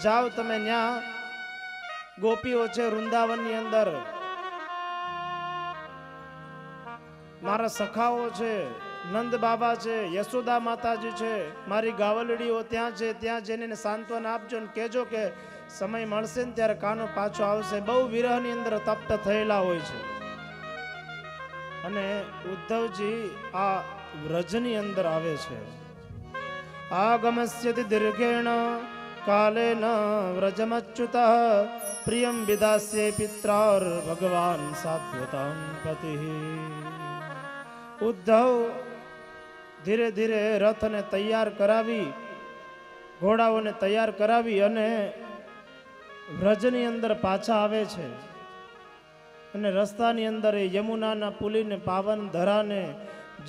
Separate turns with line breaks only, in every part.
જાઓ તમે ન્યા ગોપીઓ છે વૃંદાવનની અંદર, મારા સખાઓ છે, નંદ બાબા છે, યશોદા માતાજી છે, મારી ગાવલડીઓ ત્યાં છે. ત્યાં જઈને સાંત્વના આપજો ને કહેજો કે સમય મળશે ને ત્યારે કાનો પાછો આવશે. બહુ વિરહની અંદર તપ્ત થયેલા હોય છે. અને ઉદ્ધવજી આ વ્રજની અંદર આવે છે. આગમસ્યતિ દીર્ઘેણ કાલેન વ્રજમચ્યુત પ્રિયમ વિદાસ્યે પિત્રાર ભગવાન સાત્વતામ પતિ. ઉદ્ધવ ધીરે ધીરે રથને તૈયાર કરાવી, ઘોડાઓને તૈયાર કરાવી અને વ્રજની અંદર પાછા આવે છે. અને રસ્તાની અંદર એ યમુનાના પુલીને પાવન ધરાને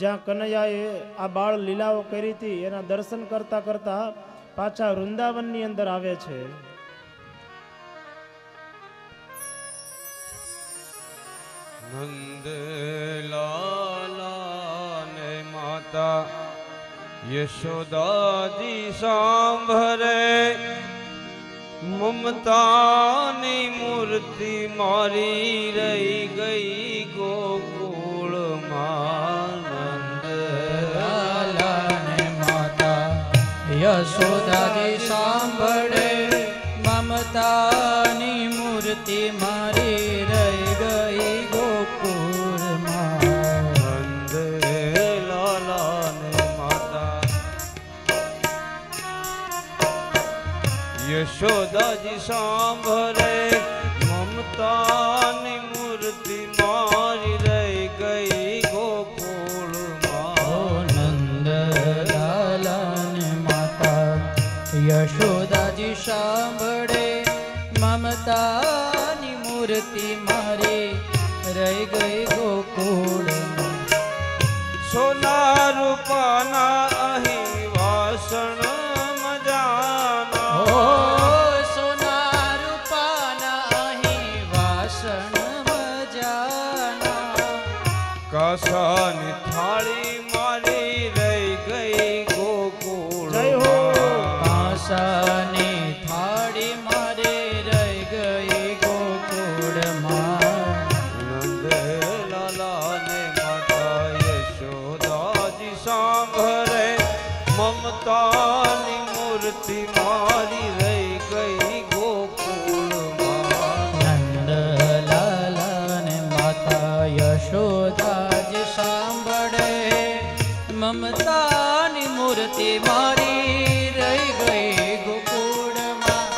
જ્યાં કનૈયાએ આ બાળ લીલાઓ કરી હતી એના દર્શન કરતા કરતા પાછા વૃંદાવનની અંદર આવે છે.
નંદલાલા ને માતા યશોદાજી સાંભળે, મમતાની મૂર્તિ મારી રહી ગઈ ગોકુળમાં.
નંદલાલા ને માતા યશોદાજી સાંભળે, મમતાની મૂર્તિ મારી રહી ગઈ ગોકુળમાં.
નંદલાલા ને માતા યશોદાજી સાંભળે, મમતાની મૂર્તિ મારી રહી ગઈ ગોકુળમાં.
નંદલાલા ને માતા યશોદાજી સાંભળે, મમતાની મૂર્તિ મારી રહી ગઈ ગોકુળમાં.
સોના રૂપાના અહીં વાસણ મજાના,
સોના રૂપાના અહીં વાસણ મજાના.
કાસાની થાળી મારી રહી ગઈ
જય હો.
ગોકુળમાં.
કાંસાની થાળી મારે રહી ગઈ ગોકુળમાં.
નંદલાલા ને માતા યશોદાજી સાંભળે, મમતાની મૂર્તિ મારી રહી ગઈ ગોકુળમાં.
નંદલાલા ને માતા યશોદાજી સાંભળે, મમતાની મૂર્તિ મારી રહી ગઈ ગોકુળમાં.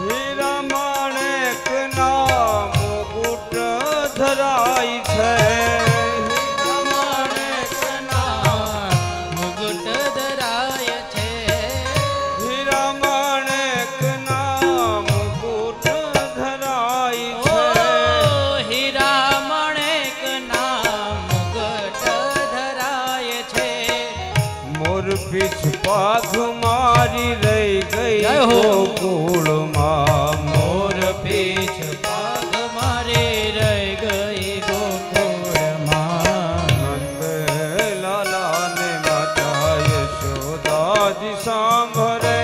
હીરા માણેકના મુકુટ ધરાય છે,
મુગટ ધરાય છે.
હીરા માણેકના મુકુટ ધરાય
ઓ
છે.
હીરા મણેકના મુગટ ધરાય છે.
મોર પીછ પાઘ મારી રહી ગઈ
જય હો.
ગોકુળમાં.
મોર પીછ પાગ મારે રહી ગઈ ગોકુળમાં.
નંદલાલા ને માતા યશોદાજી સાંભળે,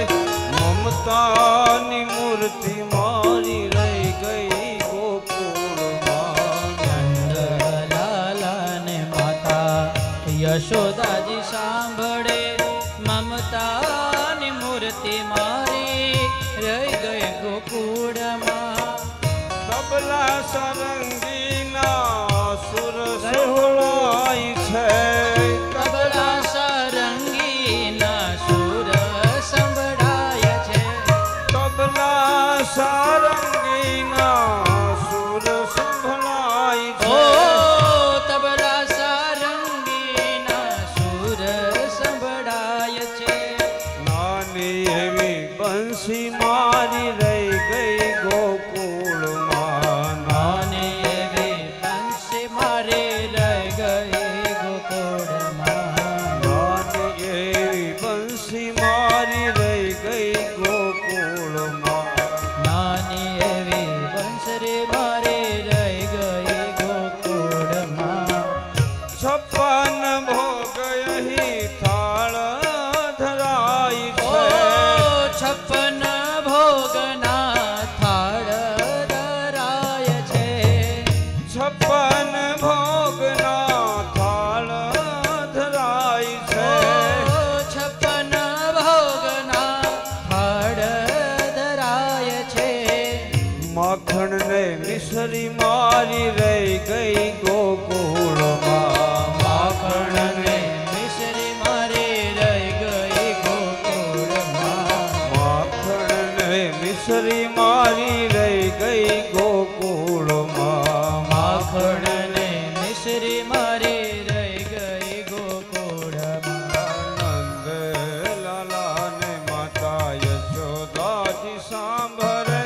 મમતાની મૂર્તિ મારી રહી ગઈ ગોકુળમાં.
નંદલાલા ને માતા યશોદાજી સાંભળે, મમતાની મૂર્તિ મારી રહી ગઈ ગોકુળમાં.
તબલા સરંગીના સુર સંભળાય છે,
તબલા સારંગીના સુર સંભળાય છે.
તબલા સારંગીના સુર સંભળાય
ઓ
છે.
તબલા સારંગીના સુર સંભળાય છે.
નાની એવી બંસી મારી રહી ગઈ ગોકુળમાં.
નાની એવી બંસી ભોગના થાળ ધરાય છે.
છપ્પન ભોગના થાળ ધરાય છે.
છપ્પન ભોગના થાળ ધરાય છે.
માખણ ને મિશ્રી મારી રહી ગઈ ગોકુળમાં.
માખણ ને મિશ્રી મારી રહી ગઈ ગોકુળમાં.
માખણ ને મિશ્રી મારી રહી ગઈ ગોકુળમાં.
માખણ ને મિશ્રી મારી રહી ગઈ ગોકુળમાં.
નંદ લાલા ને માતા યશોદાજી સાંભળે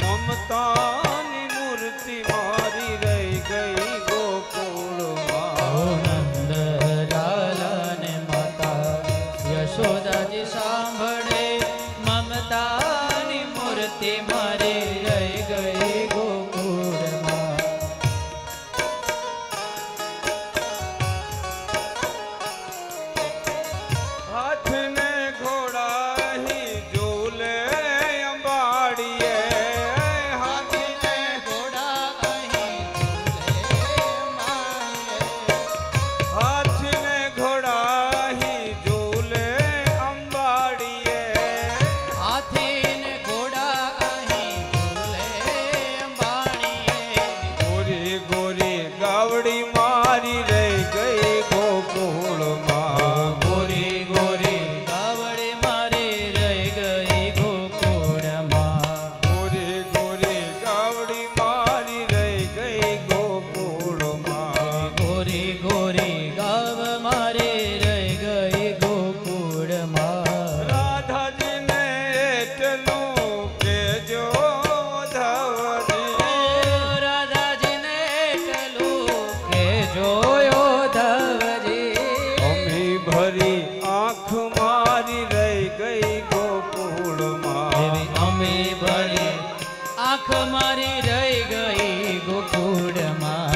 મમતાની મૂર્તિ મારી રહી ગઈ ગોકુળમાં.
નંદ લાલા ને માતા યશોદાજી સાંભળે મમતાની મૂર્તિ મારી રહી ગઈ ગોકુળમાં.
હાથ ને ઘોડાહી ઝૂલે અંબાડીએ. હાથ ને
ઘોડા અહીં ઝૂલે માએ.
હાથ ને ઘોડાહી ઝૂલે અંબાડીએ.
હાથી ને ઘોડા અહીં ઝૂલે અંબાણીએ.
ગોરી ગોરી ગાવડી મારી રહી ગઈ ગોકુળમાં.
ગોરી ગોરી ગાવડી મારી રહી ગઈ ગોકુળમાં.
ગોરી ગોરી ગાવડી મારી રહી ગઈ ગોકુળમાં.
ગોરી ગોરી ગાવ મારી રહી ગઈ ગોકુળમાં.
રાધાજીને એટલું કેજો ધવજી.
રાધાજીને એટલું કે જોયો ધવજી.
અમી ભરી આંખ મારી રહી ગઈ ગોકુળમાં.
એવી અમી ભરી આંખ મારી રહી ગઈ ગોકુળમાં.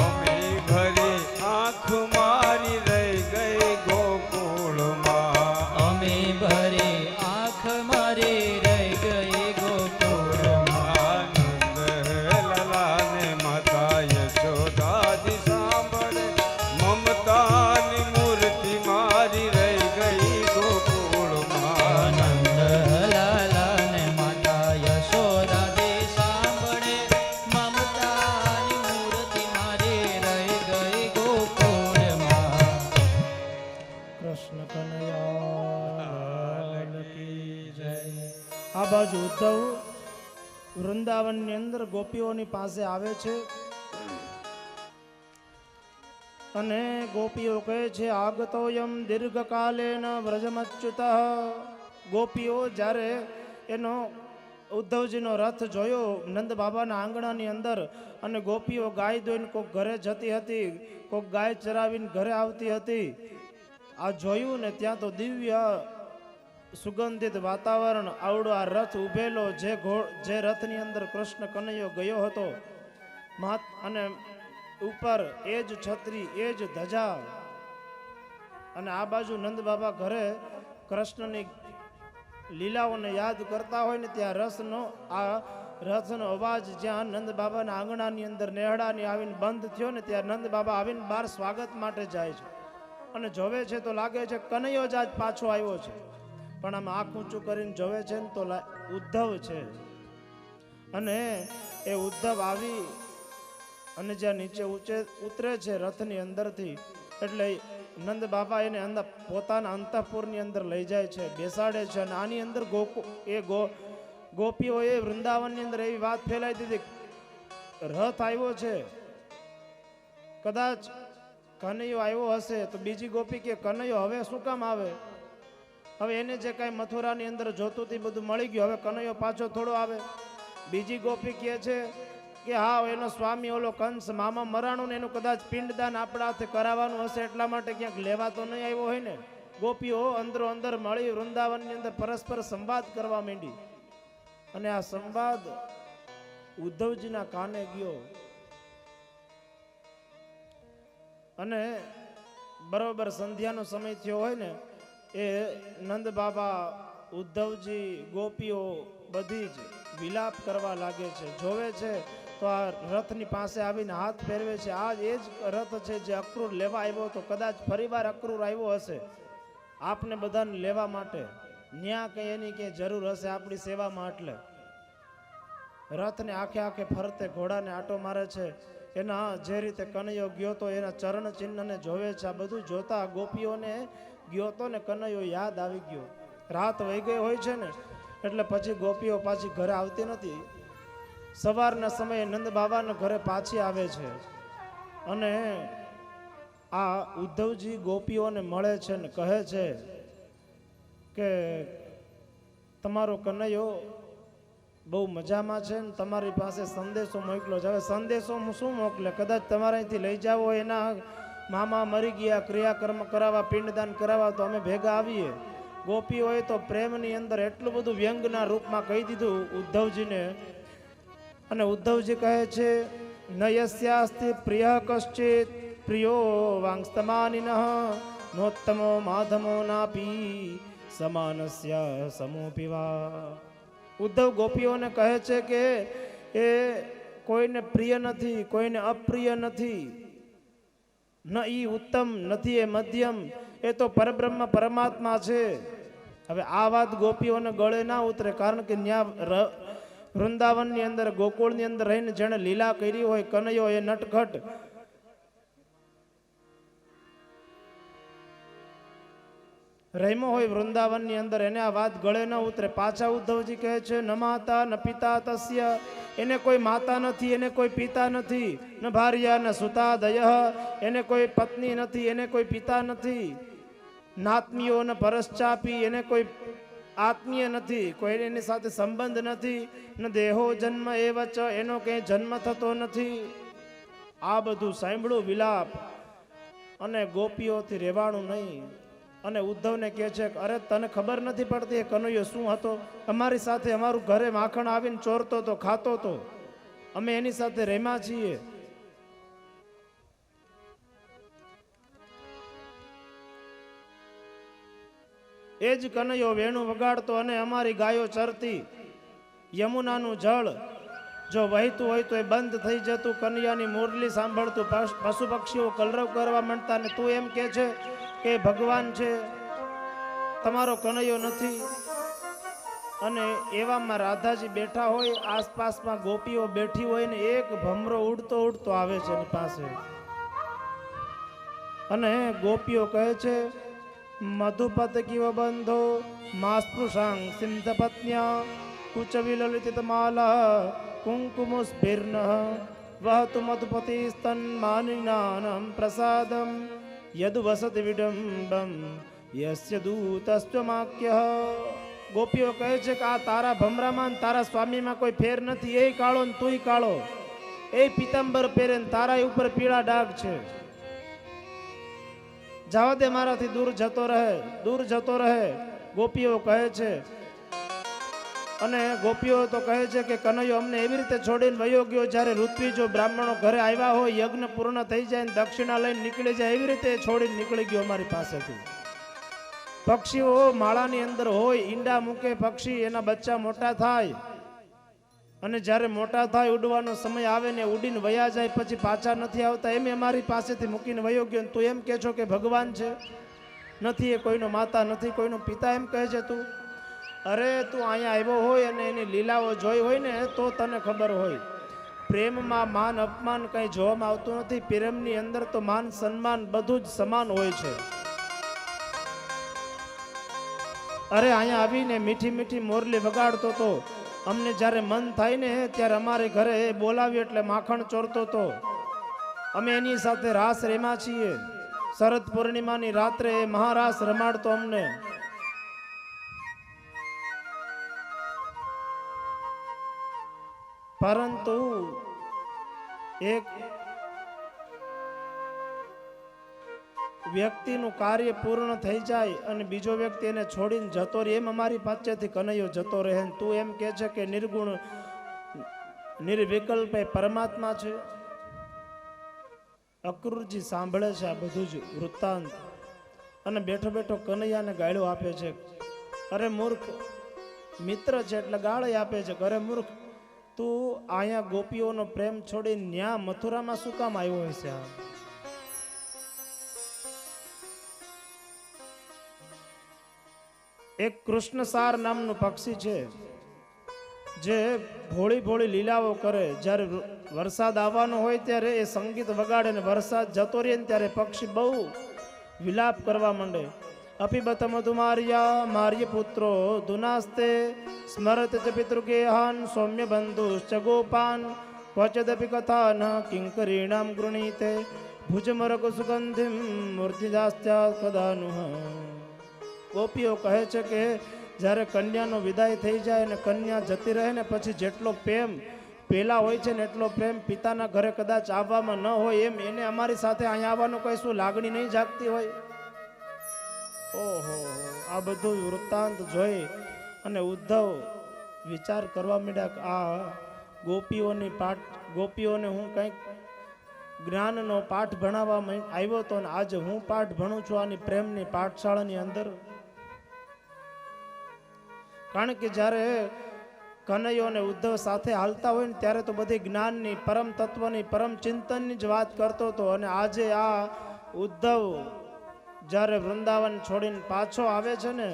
અમી ભરી આંખ મારી રહી ગઈ ગોકુળમાં.
અમી ભરી આંખ મારી રહી ગઈ ગોકુળમાં.
આનંદ લાલાને માતા યશોદાજી સાંભળે મમતાની મૂર્તિ મારી રહી ગઈ ગોકુળમાં.
આનંદ લાલાને માતા યશોદાજી સાંભળે મમતાની મૂર્તિ મારી રહી ગઈ ગોકુળમાં.
કૃષ્ણ કનૈયા કી જય. આ બાજુ ઉદ્ધવ વૃંદાવનની અંદર ગોપીઓની પાસે આવે છે અને ગોપીઓ કહે છે આગતોયમ દીર્ઘકાલેન વ્રજમચ્યુત. ગોપીઓ જ્યારે એનો ઉદ્ધવજીનો રથ જોયો નંદ બાબાના આંગણાની અંદર અને ગોપીઓ ગાય દોઈને કોઈક ઘરે જતી હતી, કોઈક ગાય ચરાવીને ઘરે આવતી હતી. આ જોયું ને ત્યાં તો દિવ્ય સુગંધિત વાતાવરણ, આવડો આ રથ ઉભેલો, જે રથની અંદર કૃષ્ણ કનૈયો ગયો હતો અને ઉપર એ જ છત્રી, એ જ ધજા, અને આ બાજુ નંદ બાબા ઘરે કૃષ્ણની લીલાઓને યાદ કરતા હોય ને ત્યાં રથનો અવાજ જ્યાં નંદ બાબાના આંગણાની અંદર નેહડાની આવીને બંધ થયો ને ત્યાં નંદ બાબા આવીને બહાર સ્વાગત માટે જાય છે અને જોવે છે તો લાગે છે કનૈયો જ આજ પાછો આવ્યો છે, પણ આમ આંખ ઊંચું કરીને જોવે છે ને તો ઉદ્ધવ છે. અને એ ઉદ્ધવ આવી અને જ્યાં નીચે ઉતરે છે રથની અંદરથી, એટલે નંદ બાબા એને અંદર પોતાના અંતઃપુરની અંદર લઈ જાય છે, બેસાડે છે. અને આની અંદર ગોપીઓએ વૃંદાવનની અંદર એવી વાત ફેલાઈ દીધી, રથ આવ્યો છે, કદાચ કનૈયો આવ્યો હશે. તો બીજી ગોપી કે કનૈયો હવે શું કામ આવે, હવે એને જે કાંઈ મથુરાની અંદર જોતું હતું બધું મળી ગયું, હવે કનૈયો પાછો થોડો આવે. બીજી ગોપી કહે છે કે હા એનો સ્વામી ઓલો કંસ મામા મરાણું ને એનું કદાચ પિંડદાન આપણા હાથે કરાવવાનું હશે એટલા માટે ક્યાંક લેવા તો નહીં આવ્યો હોય ને. ગોપીઓ અંદરો અંદર મળી વૃંદાવનની અંદર પરસ્પર સંવાદ કરવા માંડી અને આ સંવાદ ઉદ્ધવજીના કાને ગયો અને બરોબર સંધ્યાનો સમય થયો હોય ને એ નંદ બાબા, ઉદ્ધવજી, ગોપીઓ બધી જ વિલાપ કરવા લાગે છે, જોવે છે તો આ રથની પાસે આવીને હાથ ફેરવે છે. આ એ જ રથ છે જે અક્રૂર લેવા આવ્યો હતો. કદાચ ફરીવાર અક્રૂર આવ્યો હશે આપને બધાને લેવા માટે. ન્યા કંઈ એની કંઈ જરૂર હશે આપણી સેવામાં. એટલે રથને આખે આખે ફરતે ઘોડાને આટો મારે છે. એના જે રીતે કનૈયો ગયો તો એના ચરણ ચિહ્નને જોવે છે. આ બધું જોતા ગોપીઓને ગયો તો ને કનૈયો યાદ આવી ગયો. રાત વહી ગઈ હોય છે ને એટલે પછી ગોપીઓ પાછી ઘરે આવતી નથી. સવારના સમયે નંદ બાબાના ઘરે પાછી આવે છે અને આ ઉદ્ધવજી ગોપીઓને મળે છે ને કહે છે કે તમારો કનૈયો બહુ મજામાં છે ને તમારી પાસે સંદેશો મોકલો છે. હવે સંદેશો શું મોકલે? કદાચ તમારે અહીંથી લઈ જાવો, એના મામા મરી ગયા, ક્રિયાકર્મ કરાવવા, પિંડદાન કરાવવા, તો અમે ભેગા આવીએ. ગોપીઓએ તો પ્રેમની અંદર એટલું બધું વ્યંગના રૂપમાં કહી દીધું ઉદ્ધવજીને. અને ઉદ્ધવજી કહે છે નયસ્યાસ્તિ પ્રિય કશ્ચિત પ્રિયો વાંગસ્તમાનિનઃ નોત્તમો માધમો નાપી સમાનસ્ય સમોપિવા. ઉદ્ધવ ગોપીઓને કહે છે કે એ કોઈને પ્રિય નથી, કોઈને અપ્રિય નથી. ન ઈ ઉત્તમ નથી, એ મધ્યમ, એ તો પરબ્રહ્મ પરમાત્મા છે. હવે આ વાત ગોપીઓને ગળે ના ઉતરે, કારણ કે ન્યા વૃંદાવનની અંદર ગોકુળની અંદર રહીને જેણે લીલા કરી હોય કનૈયો એ નટખટ રહીમો હોય વૃંદાવનની અંદર, એને આ વાત ગળે ન ઉતરે. પાછા ઉદ્ધવજી કહે છે ન માતા ન પિતા તસ્ય, એને કોઈ માતા નથી, એને કોઈ પિતા નથી. ન ભાર્યા ન સુતા દય, એને કોઈ પત્ની નથી, એને કોઈ પિતા નથી. નાત્મીયો ન પરશ્ચાપી, એને કોઈ આત્મીય નથી, કોઈ એની સાથે સંબંધ નથી. ન દેહો જન્મ એ વચ, એનો કંઈ જન્મ થતો નથી. આ બધું સાંભળ્યું વિલાપ અને ગોપીઓથી રહેવાનું નહીં. અને ઉદ્ધવને કહે છે અરે તને ખબર નથી પડતી એ કનૈયો શું હતો? અમારી સાથે અમારું ઘરે માખણ આવીને ચોરતો તો, ખાતો તો, અમે એની સાથે રહેમાં છીએ. એ જ કનૈયો વેણું વગાડતો અને અમારી ગાયો ચરતી. યમુનાનું જળ જો વહેતું હોય તો એ બંધ થઈ જતું, કનૈયાની મુરલી સાંભળતું, પશુ પક્ષીઓ કલરવ કરવા માંડતા. ને તું એમ કે છે કે ભગવાન છે, તમારો કનૈયો નથી. અને એવામાં રાધાજી બેઠા હોય, આસપાસમાં ગોપીઓ બેઠી હોય ને એક ભમરો ઉડતો ઉડતો આવે છે એની પાસે. અને ગોપીઓ કહે છે મધુપત કિવ બંધો માસ્પૃશાંગ સિંધ પત્ન્યા કુચ વિલલિત માલા કુંકુમુસ્ફિર્ન વહતુ મધુપતિ સ્તન માનિનાનમ પ્રસાદમ યદ વસત વિડંબમ યસ્ય દૂતસ્ત્વમાક્ય. ગોપીઓ કહે છે કે આ તારા ભમરામાં તારા સ્વામીમાં કોઈ ફેર નથી. એ કાળો ને તુંય કાળો, એ પિતાંબર પહેરે ને તારા ઉપર પીળા ડાઘ છે. જવા દે, મારાથી દૂર જતો રહે, દૂર જતો રહે. ગોપીઓ કહે છે. અને ગોપીઓ તો કહે છે કે કનૈયો અમને એવી રીતે છોડીને વયો ગયો જ્યારે ઋત્વી જો બ્રાહ્મણો ઘરે આવ્યા હોય, યજ્ઞ પૂર્ણ થઈ જાય ને દક્ષિણા લઈને નીકળી જાય, એવી રીતે છોડીને નીકળી ગયો અમારી પાસેથી. પક્ષીઓ માળાની અંદર હોય, ઈંડા મૂકે પક્ષી, એના બચ્ચા મોટા થાય અને જ્યારે મોટા થાય ઉડવાનો સમય આવે ને ઉડીને વયા જાય, પછી પાછા નથી આવતા. એમ અમારી પાસેથી મૂકીને વયો ગયો. તું એમ કહે છો કે ભગવાન છે? નથી, એ કોઈનો માતા નથી, કોઈનો પિતા, એમ કહે છે તું? અરે તું અહીંયા આવ્યો હોય અને એની લીલાઓ જોઈ હોય ને તો તને ખબર હોય. પ્રેમમાં માન અપમાન કંઈ જોવામાં આવતું નથી. પ્રેમની અંદર તો માન સન્માન બધું જ સમાન હોય છે. અરે અહીંયા આવીને મીઠી મીઠી મોરલી વગાડતો તો, અમને જ્યારે મન થાય ને ત્યારે અમારે ઘરે બોલાવી એટલે માખણ ચોરતો તો. અમે એની સાથે રાસ રેમાં છીએ. શરદ પૂર્ણિમાની રાત્રે મહારાસ રમાડતો અમને. પરંતુ એક વ્યક્તિનું કાર્ય પૂર્ણ થઈ જાય અને બીજો વ્યક્તિ એને છોડીને જતો રહે, એમ અમારી પાસેથી કનૈયો જતો રહે. તું એમ કે છે કે નિર્ગુણ નિર્વિકલ્પ એ પરમાત્મા છે. અક્રૂરજી સાંભળે છે આ બધું જ વૃત્તાંત અને બેઠો બેઠો કનૈયાને ગાળ્યો આપે છે. અરે મૂર્ખ, મિત્ર છે એટલે ગાળે આપે છે. ઘરે મૂર્ખ, તું અહીંયા ગોપીઓનો પ્રેમ છોડી ન્યા મથુરામાં શું કામ આવ્યો હોય છે? એક કૃષ્ણસાર નામનું પક્ષી છે જે ભોળી ભોળી લીલાઓ કરે. જ્યારે વરસાદ આવવાનો હોય ત્યારે એ સંગીત વગાડે ને વરસાદ જતો રહે ને ત્યારે પક્ષી બહુ વિલાપ કરવા માંડે. અપિબત મધુમાર્યા માર્ય પુત્રો દુનાસ્તે સ્મરત ચ પિતૃગેહાન સૌમ્ય બંધુશ્ચ ગોપાન ક્વચદપી કથા ન કિંકરીણામ ગૃણીતે ભુજમરક સુગંધિમ મૂર્તિદાસ્ત્યા કદાનુહ. ગોપીઓ કહે છે કે જ્યારે કન્યાનો વિદાય થઈ જાય અને કન્યા જતી રહે ને પછી જેટલો પ્રેમ પેલા હોય છે ને એટલો પ્રેમ પિતાના ઘરે કદાચ આવવામાં ન હોય એમ એને અમારી સાથે અહીંયા આવવાનું કઈ શું લાગણી નહીં જાગતી હોય? ઓહો, આ બધું વૃત્તાંત જોઈ અને ઉદ્ધવ વિચાર કરવા માંડ્યા કે આ ગોપીઓને હું કંઈક જ્ઞાનનો પાઠ ભણાવવા આવ્યો હતો ને આજે હું પાઠ ભણું છું આની પ્રેમની પાઠશાળાની અંદર. કારણ કે જ્યારે કનૈયો અને ઉદ્ધવ સાથે હાલતા હોય ને ત્યારે તો બધી જ્ઞાનની, પરમ તત્વની, પરમ ચિંતનની જ વાત કરતો હતો. અને આજે આ ઉદ્ધવ જ્યારે વૃંદાવન છોડીને પાછો આવે છે ને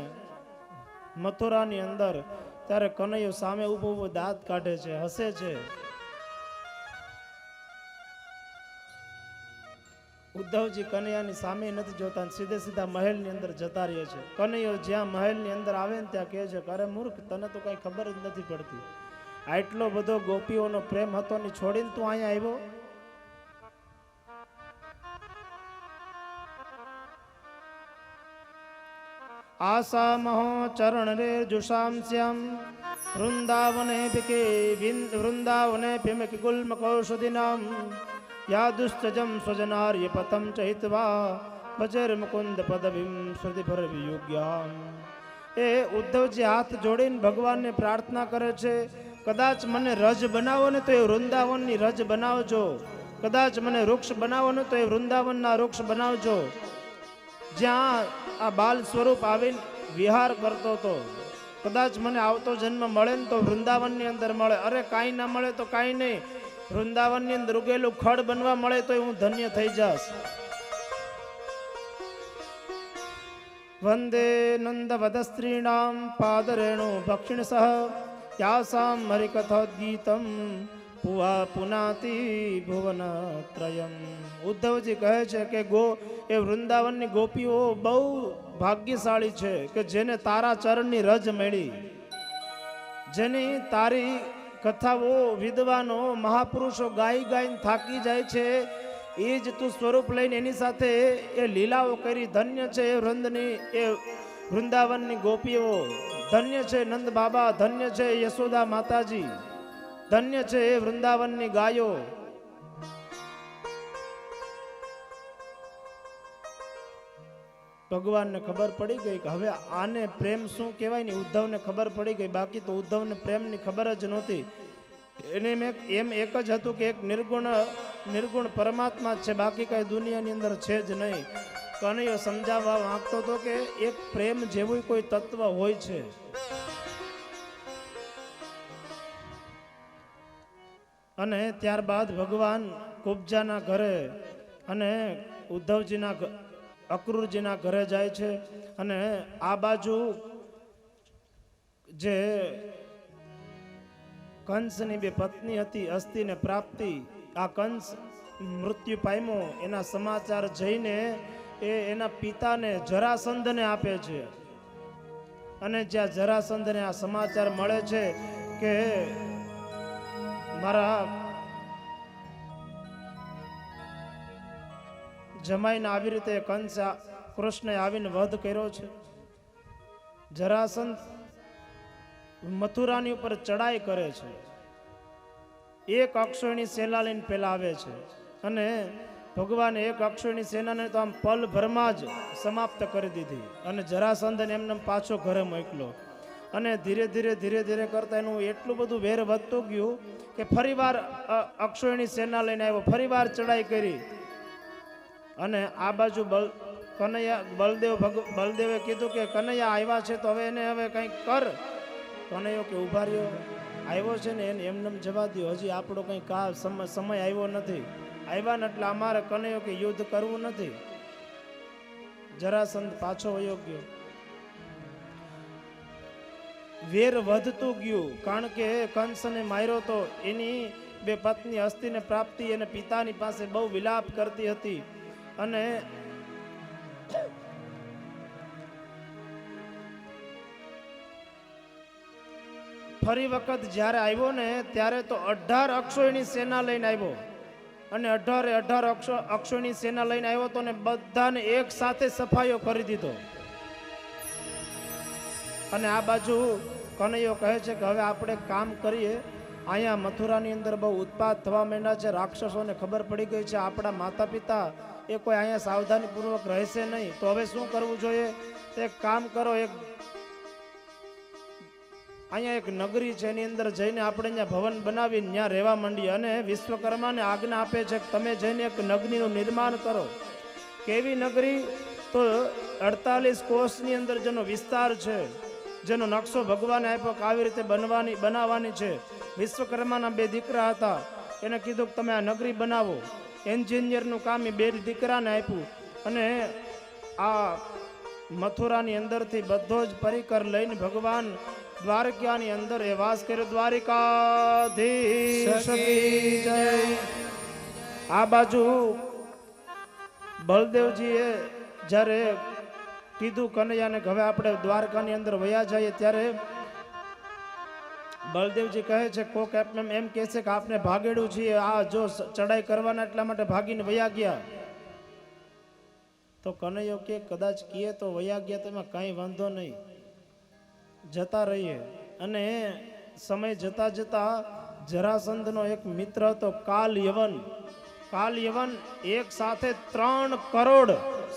મથુરાની અંદર, ત્યારે કનૈયો સામે ઊભો ઊભો દાંત કાઢે છે, હસે છે. ઉદ્ધવજી કનૈયાની સામે નથી જોતા, સીધે સીધા મહેલની અંદર જતા રહે છે. કનૈયો જ્યાં મહેલની અંદર આવે ને ત્યાં કહે છે કે અરે મૂર્ખ, તને તો કઈ ખબર જ નથી પડતી. આટલો બધો ગોપીઓનો પ્રેમ હતો ને છોડીને તું અહીંયા આવ્યો? આશા મહો ચરણ રે જુષામ શ્યામ વૃંદાવને પિમકી ગુલ્મ કૌષધિનામ યાદુશ્ચજમ સ્વજનાર્ય પથમ ચહિત્વા ભજર મુકુંદ પદવીમ શ્રુતિભર વિયુગ્યામ. એ ઉદ્ધવજી હાથ જોડીને ભગવાનને પ્રાર્થના કરે છે, કદાચ મને રજ બનાવો ને તો એ વૃંદાવનની રજ બનાવજો, કદાચ મને વૃક્ષ બનાવો ને તો એ વૃંદાવનના વૃક્ષ બનાવજો, જ્યાં આ બાલ સ્વરૂપ આવીને વિહાર કરતો હતો. કદાચ મને આવતો જન્મ મળે ને તો વૃંદાવનની અંદર મળે. અરે કાંઈ ના મળે તો કાંઈ નહીં, વૃંદાવનની અંદર ઉગેલું ખડ બનવા મળે તો હું ધન્ય થઈ જાશ. વંદે નંદ વદસ્ત્રીણામ પાદરેણુ ભક્ષિણ સહ યાસામ હરિકથોદ્ગીતમ પુનાતિ ભુવન ત્રયમ. ઉદ્ધવજી કહે છે કે એ વૃંદાવનની ગોપીઓ બહુ ભાગ્યશાળી છે કે જેને તારા ચરણની રજ મળી, જેની તારી કથાઓ વિદ્વાનો મહાપુરુષો ગાઈ ગાઈને થાકી જાય છે, એ જ તું સ્વરૂપ લઈને એની સાથે એ લીલાઓ કરી. ધન્ય છે એ વૃંદાવનની ગોપીઓ, ધન્ય છે નંદ બાબા, ધન્ય છે યશોદા માતાજી, ધન્ય છે એ વૃંદાવનની ગાયો. ભગવાનને ખબર પડી ગઈ કે હવે આને પ્રેમ શું કહેવાય ને ઉદ્ધવને ખબર પડી ગઈ. બાકી તો ઉદ્ધવને પ્રેમની ખબર જ નહોતી. એને એમ એક જ હતું કે એક નિર્ગુણ પરમાત્મા છે, બાકી કઈ દુનિયાની અંદર છે જ નહીં. કનૈયો સમજાવવા માંગતો હતો કે એક પ્રેમ જેવું કોઈ તત્વ હોય છે. અને ત્યારબાદ ભગવાન કુબજાના ઘરે અને ઉદ્ધવજીના અક્રૂરજીના ઘરે જાય છે. અને આ બાજુ જે કંસની બે પત્ની હતી અસ્તિ ને પ્રાપ્તિ, આ કંસ મૃત્યુ પામ્યો એના સમાચાર જઈને એ એના પિતાને જરાસંધને આપે છે. અને જ્યાં જરાસંધને આ સમાચાર મળે છે કે મારા જમાઈને આવી રીતે કંસ કૃષ્ણએ આવીને વધ કર્યો છે. જરાસંધ મથુરાની ઉપર ચડાઈ કરે છે. એક અક્ષોહિણી સેના લઈને પેલા આવે છે અને ભગવાને એક અક્ષોહિણી સેનાને તો આમ પલ ભરમાં જ સમાપ્ત કરી દીધી અને જરાસંધને એમને પાછો ઘરે મોકલો. અને ધીરે ધીરે કરતા એનું એટલું બધું વેર વધતું ગયું કે ફરીવાર અક્ષોહિણી સેના લઈને આવ્યો, ફરીવાર ચડાઈ કરી. અને આ બાજુ બલદેવે કીધું કે કનૈયા આવ્યા છે તો હવે એને હવે કંઈક કર. કનૈયો કે ઉભા રહ્યો, આવ્યો છે ને એને એમનેમ જવા દ્યો, હજી આપણો કંઈ સમય આવ્યો નથી. આવ્યા ને એટલે અમારે કનૈયો કે યુદ્ધ કરવું નથી. જરાસંધ પાછો વયો ગયો. વેર વધતું ગયું, કારણ કે કંસને માર્યો તો એની બે પત્ની હસ્તીને પ્રાપ્તિ એને પિતાની પાસે બહુ વિલાપ કરતી હતી. અને ફરી વખત જ્યારે આવ્યો ને ત્યારે તો 18 અક્ષોની સેના લઈને આવ્યો. અને 18 અક્ષોની સેના લઈને આવ્યો તો ને બધાને એક સાથે સફાયો કરી દીધો. અને આ બાજુ કનૈયો કહે છે કે હવે આપણે કામ કરીએ. અહીંયા મથુરાની અંદર બહુ ઉત્પાત થવા માંડ્યા છે. રાક્ષસોને ખબર પડી ગઈ છે આપણા માતા પિતા એ કોઈ અહીંયા સાવધાનીપૂર્વક રહેશે નહીં. તો હવે શું કરવું જોઈએ? એક કામ કરો, અહીંયા એક નગરી છે એની અંદર જઈને આપણે ત્યાં ભવન બનાવીને ત્યાં રહેવા માંડીએ. અને વિશ્વકર્માને આજ્ઞા આપે છે કે તમે જઈને એક નગરીનું નિર્માણ કરો. કેવી નગરી? તો 48 કોષની અંદર જેનો વિસ્તાર છે, જેનો નકશો ભગવાને આપ્યો કે આવી રીતે બનાવવાની છે. વિશ્વકર્માના 2 દીકરા હતા, એને કીધું કે તમે આ નગરી બનાવો. એન્જિનિયરનું કામ એ 2 દીકરાને આપ્યું. અને આ મથુરાની અંદરથી બધો જ પરિકર લઈને ભગવાન દ્વારકાની અંદર એ વાસ કર્યો. દ્વારિકાધીશ કી જય. આ બાજુ બલદેવજીએ જ્યારે કીધું કનૈયાને કે હવે આપણે દ્વારકાની અંદર વયા જઈએ, ત્યારે બલદેવજી કહે છે કોક એમ કહે છે કે આપને ભાગેડું છીએ, આ જો ચડાઈ કરવાના એટલા માટે ભાગીને વયા ગયા. તો કનૈયો કે કદાચ કીએ તો વયા ગયા તો એમાં કાંઈ વાંધો નહીં, જતા રહીએ. અને સમય જતા જતા જરાસંધનો એક મિત્ર હતો કાલ યવન એક સાથે 3 કરોડ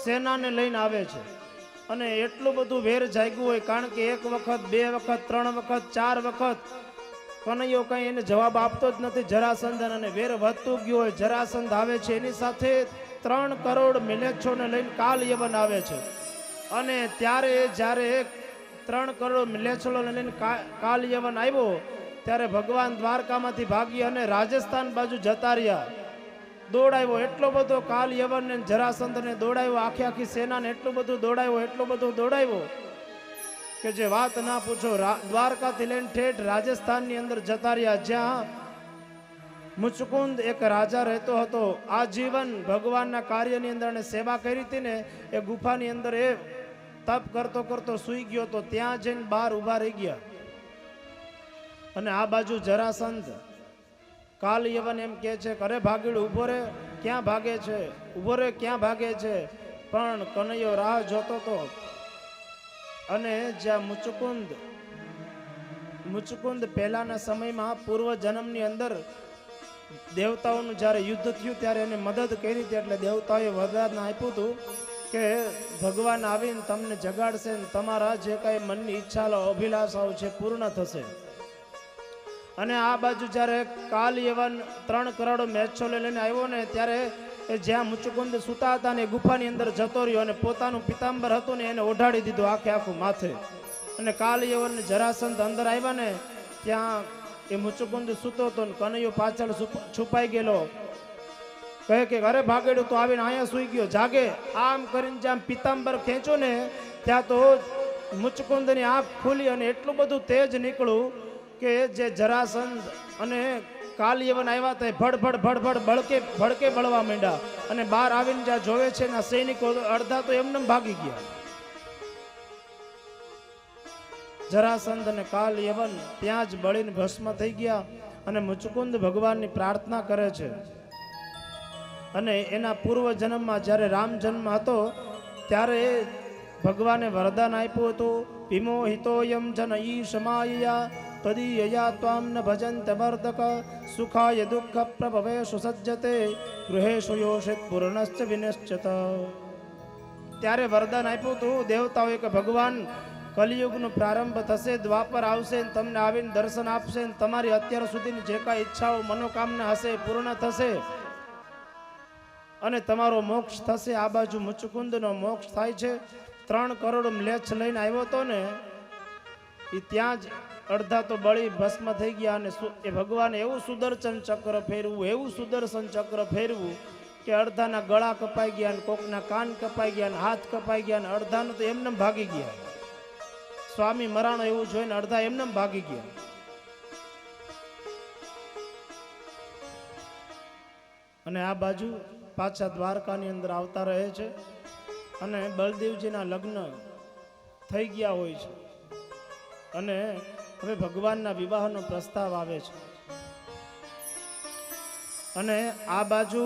સેનાને લઈને આવે છે. અને એટલું બધું વેર જાગ્યું હોય, કારણ કે 1 વખત 2 વખત 3 વખત 4 વખત કનૈયો કઈ એને જવાબ આપતો જ નથી જરાસંધ. અને વેર વધતું ગયું હોય. જરાસંધ આવે છે, એની સાથે 3 કરોડ મિલેચ્છોને લઈને કાલ યવન આવે છે. અને ત્યારે જ્યારે 3 કરોડ મિલેચ્છોને લઈને કાલ યવન આવ્યો, ત્યારે ભગવાન દ્વારકામાંથી ભાગી અને રાજસ્થાન બાજુ જતા રહ્યા. દોડાવ્યો એટલો બધો કાલ યવન ને જરાસંધને દોડાવ્યો, આખી સેનાને એટલું બધું દોડાવ્યો કે જે વાત ના પૂછો. દ્વારકાથી લઈને ઠેઠ રાજસ્થાનની અંદર જતા રહ્યા, જ્યાં મુચકુંદ એક રાજા રહેતો હતો. આજીવન ભગવાનના કાર્યની અંદર અને સેવા કરી હતી ને, એ ગુફાની અંદર એ તપ કરતો સૂઈ ગયો તો ત્યાં જઈને બહાર ઊભા રહી ગયા. અને આ બાજુ જરાસંધ કાલ યવન એમ કહે છે, અરે ભાગીડ ઉભો રે, ક્યાં ભાગે છે? ઉભો રે, ક્યાં ભાગે છે? પણ કનૈયો રાહ જોતો હતો. અને જ્યાં મુચકુંદ પહેલાના સમયમાં પૂર્વ જન્મની અંદર દેવતાઓનું જ્યારે યુદ્ધ થયું ત્યારે એને મદદ કરી હતી. એટલે દેવતાઓએ વરદાન આપ્યું હતું કે ભગવાન આવીને તમને જગાડશે ને તમારા જે કાંઈ મનની ઈચ્છા અભિલાષાઓ છે પૂર્ણ થશે. અને આ બાજુ જ્યારે કાલ યવન 3 કરોડ મેચ્છો લઈને આવ્યો ને, ત્યારે એ જ્યાં મુચકુંદ સૂતા હતા ને ગુફાની અંદર જતો રહ્યો અને પોતાનું પિતાંબર હતું ને એને ઓઢાડી દીધું આખું માથે. અને કાલ યવન જરાસંધ અંદર આવ્યા ને, ત્યાં એ મુચકુંદ સૂતો હતો ને કનૈયો પાછળ છુપાઈ ગયેલો. કહે કે અરે ભાગેડું તો આવીને અહીંયા સૂઈ ગયો, જાગે. આમ કરીને જ્યાં પિતાંબર ખેંચો ને ત્યાં તો મુચકુંદની આંખ ખુલી અને એટલું બધું તેજ નીકળ્યું કે જે જરાસંધ અને કાલ યવન આવ્યા હતા ભડભડ ભડકે બળવા માંડ્યા. અને બહાર આવીને જ્યાં જોવે છે ને સૈનિકો અડધા તો એમને ભાગી ગયા. જરાસંધ અને કાલ યવન ત્યાં જ બળીને ભસ્મ થઈ ગયા. અને મુચકુંદ ભગવાનની પ્રાર્થના કરે છે. અને એના પૂર્વ જન્મમાં જ્યારે રામ જન્મ હતો ત્યારે ભગવાને વરદાન આપ્યું હતું, વિમોહિતોયમ જન ઈશમાયા તદીયયા ત્વામ ન ભજંત વર્ધક સુખાય દુઃખ પ્રભવેશુ સજ્જતે ગૃહેશુ યોષિત પૂર્ણશ્ચ વિનિશ્ચિત. ત્યારે વરદાન આપ્યું હતું દેવતાઓએ કે ભગવાન કલિયુગનો પ્રારંભ થશે, દ્વાપર આવશે, તમને આવીને દર્શન આપશે, તમારી અત્યાર સુધીની જે કાંઈ ઈચ્છાઓ મનોકામના હશે એ પૂર્ણ થશે અને તમારો મોક્ષ થશે. આ બાજુ મુચકુંદનો મોક્ષ થાય છે. 3 કરોડ મ્લેચ્છ લઈને આવ્યો હતો ને, એ ત્યાં જ અડધા તો બળી ભસ્મ થઈ ગયા અને એ ભગવાને એવું સુદર્શન ચક્ર ફેરવું, એવું સુદર્શન ચક્ર ફેરવું કે અડધાના ગળા કપાઈ ગયા અને કોકના કાન કપાઈ ગયા અને હાથ કપાઈ ગયા અને અડધાનું તો એમને ભાગી ગયા. સ્વામી મરાણો એવું જોઈને અડધા એમને ભાગી ગયા. અને આ બાજુ પાછા દ્વારકાની અંદર આવતા રહે છે અને બળદેવજીના લગ્ન થઈ ગયા હોય છે અને હવે ભગવાનના વિવાહનો પ્રસ્તાવ આવે છે. અને આ બાજુ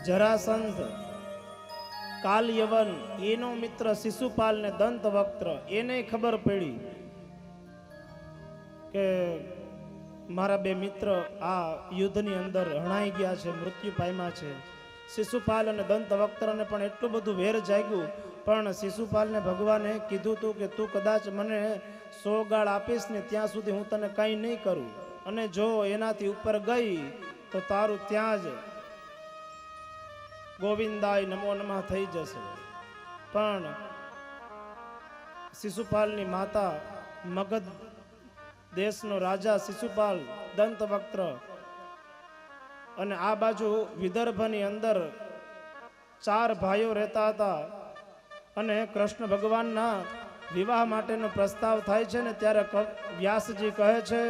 જરાસંધ કાલ યવન એનો મિત્ર શિશુપાલ ને દંતવક્ત્ર એને ખબર પડી કે મારા બે મિત્ર આ યુદ્ધની અંદર હણાઈ ગયા છે, મૃત્યુ પામ્યા છે. શિશુપાલ અને દંતવક્ત્રને પણ એટલું બધું વેર જાગ્યું, પણ શિશુપાલને ભગવાને કીધું હતું કે તું કદાચ મને 100 ગાળ આપીશ ને ત્યાં સુધી હું તને કંઈ નહીં કરું, અને જો એનાથી ઉપર ગઈ તો તારું ત્યાં જ ગોવિંદાય નમો નમઃ થઈ જશે. પણ શિશુપાલની માતા મગધ દેશનો રાજા શિશુપાલ દંતવક્ત્ર અને આ બાજુ વિદર્ભની અંદર 4 ભાઈઓ રહેતા હતા અને કૃષ્ણ ભગવાનના વિવાહ માટેનો પ્રસ્તાવ થાય છે ને ત્યારે વ્યાસજી કહે છે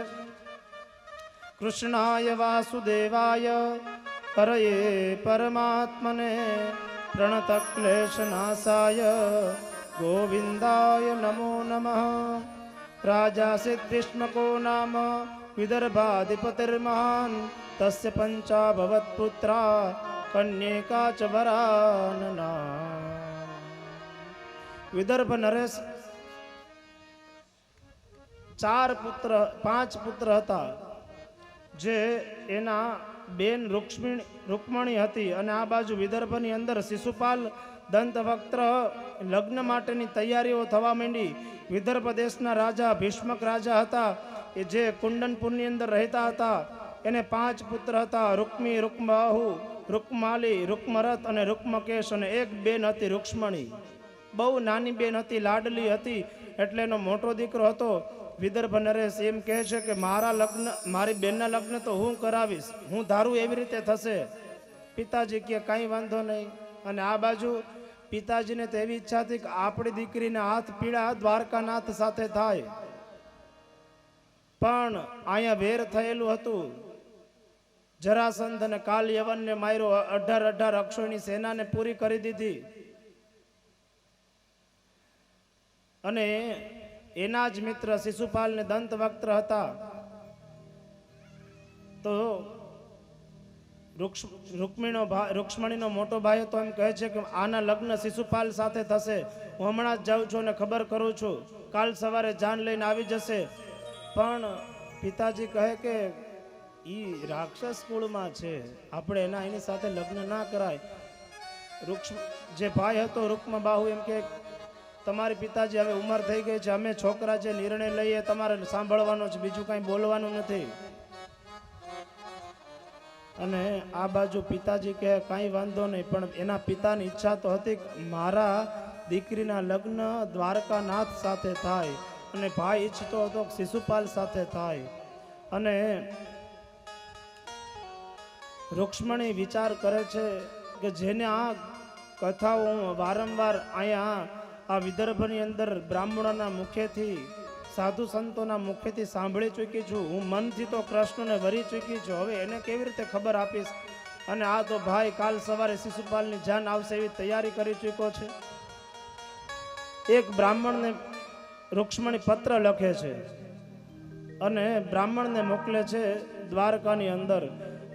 કૃષ્ણાય વાસુદેવાય હરયે પરમાત્મને પ્રણત ક્લેશ નાશાય ગોવિંદાય નમો નમઃ. રાજાસિત ભીષ્મકો નામ વિદર્ભાધિપતિર્મહાન તસ્ય પંચાભવત પુત્રા કન્યકા ચ વરાનના. વિદર્ભ નરેશ 5 પુત્ર હતા, જે એના બેન રૂક્મણી હતી અને આ બાજુ વિદર્ભની અંદર શિશુપાલ દંતવક્ત્ર લગ્ન માટેની તૈયારીઓ થવા માંડી. વિદર્ભ દેશના રાજા ભીષ્મક રાજા હતા, એ જે કુંડનપુરની અંદર રહેતા હતા. એને 5 પુત્ર હતા, રૂક્મી, રૂક્મબાહુ, રૂક્માલી, રૂક્મરથ અને રૂક્મકેશ, અને એક બેન હતી રૂક્ષ્મણી. બહુ નાની બેન હતી, લાડલી હતી, એટલે એનો મોટો દીકરો હતો. વિદર્ભ નરેશ એમ કહે છે કે મારી બેનના લગ્ન તો હું કરાવીશ, હું ધારું એવી રીતે થશે. પિતાજી કે કાંઈ વાંધો નહીં. અને આ બાજુ પિતાજીને તો એવી ઈચ્છા હતી કે આપણી દીકરીના હાથ પીળા દ્વારકાનાથ સાથે થાય, પણ અહીંયા વેર થયેલું હતું. જરાસંધ અને કાલ યવનને માર્યો, 18 અક્ષોની સેનાને પૂરી કરી દીધી. અને એના જ મિત્ર શિશુપાલ ને દંતવક્ત્ર હતા. તો રૂક્ષ્મણીનો મોટો ભાઈ તો એમ કહે છે કે આના લગ્ન શિશુપાલ સાથે થશે, હું હમણાં જ જાઉં છું અને ખબર કરું છું, કાલ સવારે જાન લઈને આવી જશે. પણ પિતાજી કહે કે ઈ રાક્ષસ કુળમાં છે, આપણે એની સાથે લગ્ન ના કરાય. જે ભાઈ હતો રૂક્મબાહુ એમ કે તમારી પિતાજી હવે ઉંમર થઈ ગઈ છે, અમે છોકરા જે નિર્ણય લઈએ તમારે સાંભળવાનો છે, બીજું કાંઈ બોલવાનું નથી. અને આ બાજુ પિતાજી કહે કાંઈ વાંધો નહીં, પણ એના પિતાની ઈચ્છા તો હતી કે મારા દીકરીના લગ્ન દ્વારકાનાથ સાથે થાય, અને ભાઈ ઈચ્છતો હતો કે શિશુપાલ સાથે થાય. અને રૂક્ષ્મણી વિચાર કરે છે કે જેને આ કથાઓ વારંવાર અહીંયા આ વિદર્ભની અંદર બ્રાહ્મણોના મુખેથી, સાધુ સંતોના મુખેથી સાંભળી ચૂકી છું, હું મનથી તો કૃષ્ણને વરી ચૂકી છું, હવે એને કેવી રીતે ખબર આપીશ. અને આ તો ભાઈ કાલ સવારે શિશુપાલની જાન આવશે એવી તૈયારી કરી ચૂક્યો છે. એક બ્રાહ્મણને રૂક્ષ્મણી પત્ર લખે છે અને બ્રાહ્મણને મોકલે છે દ્વારકાની અંદર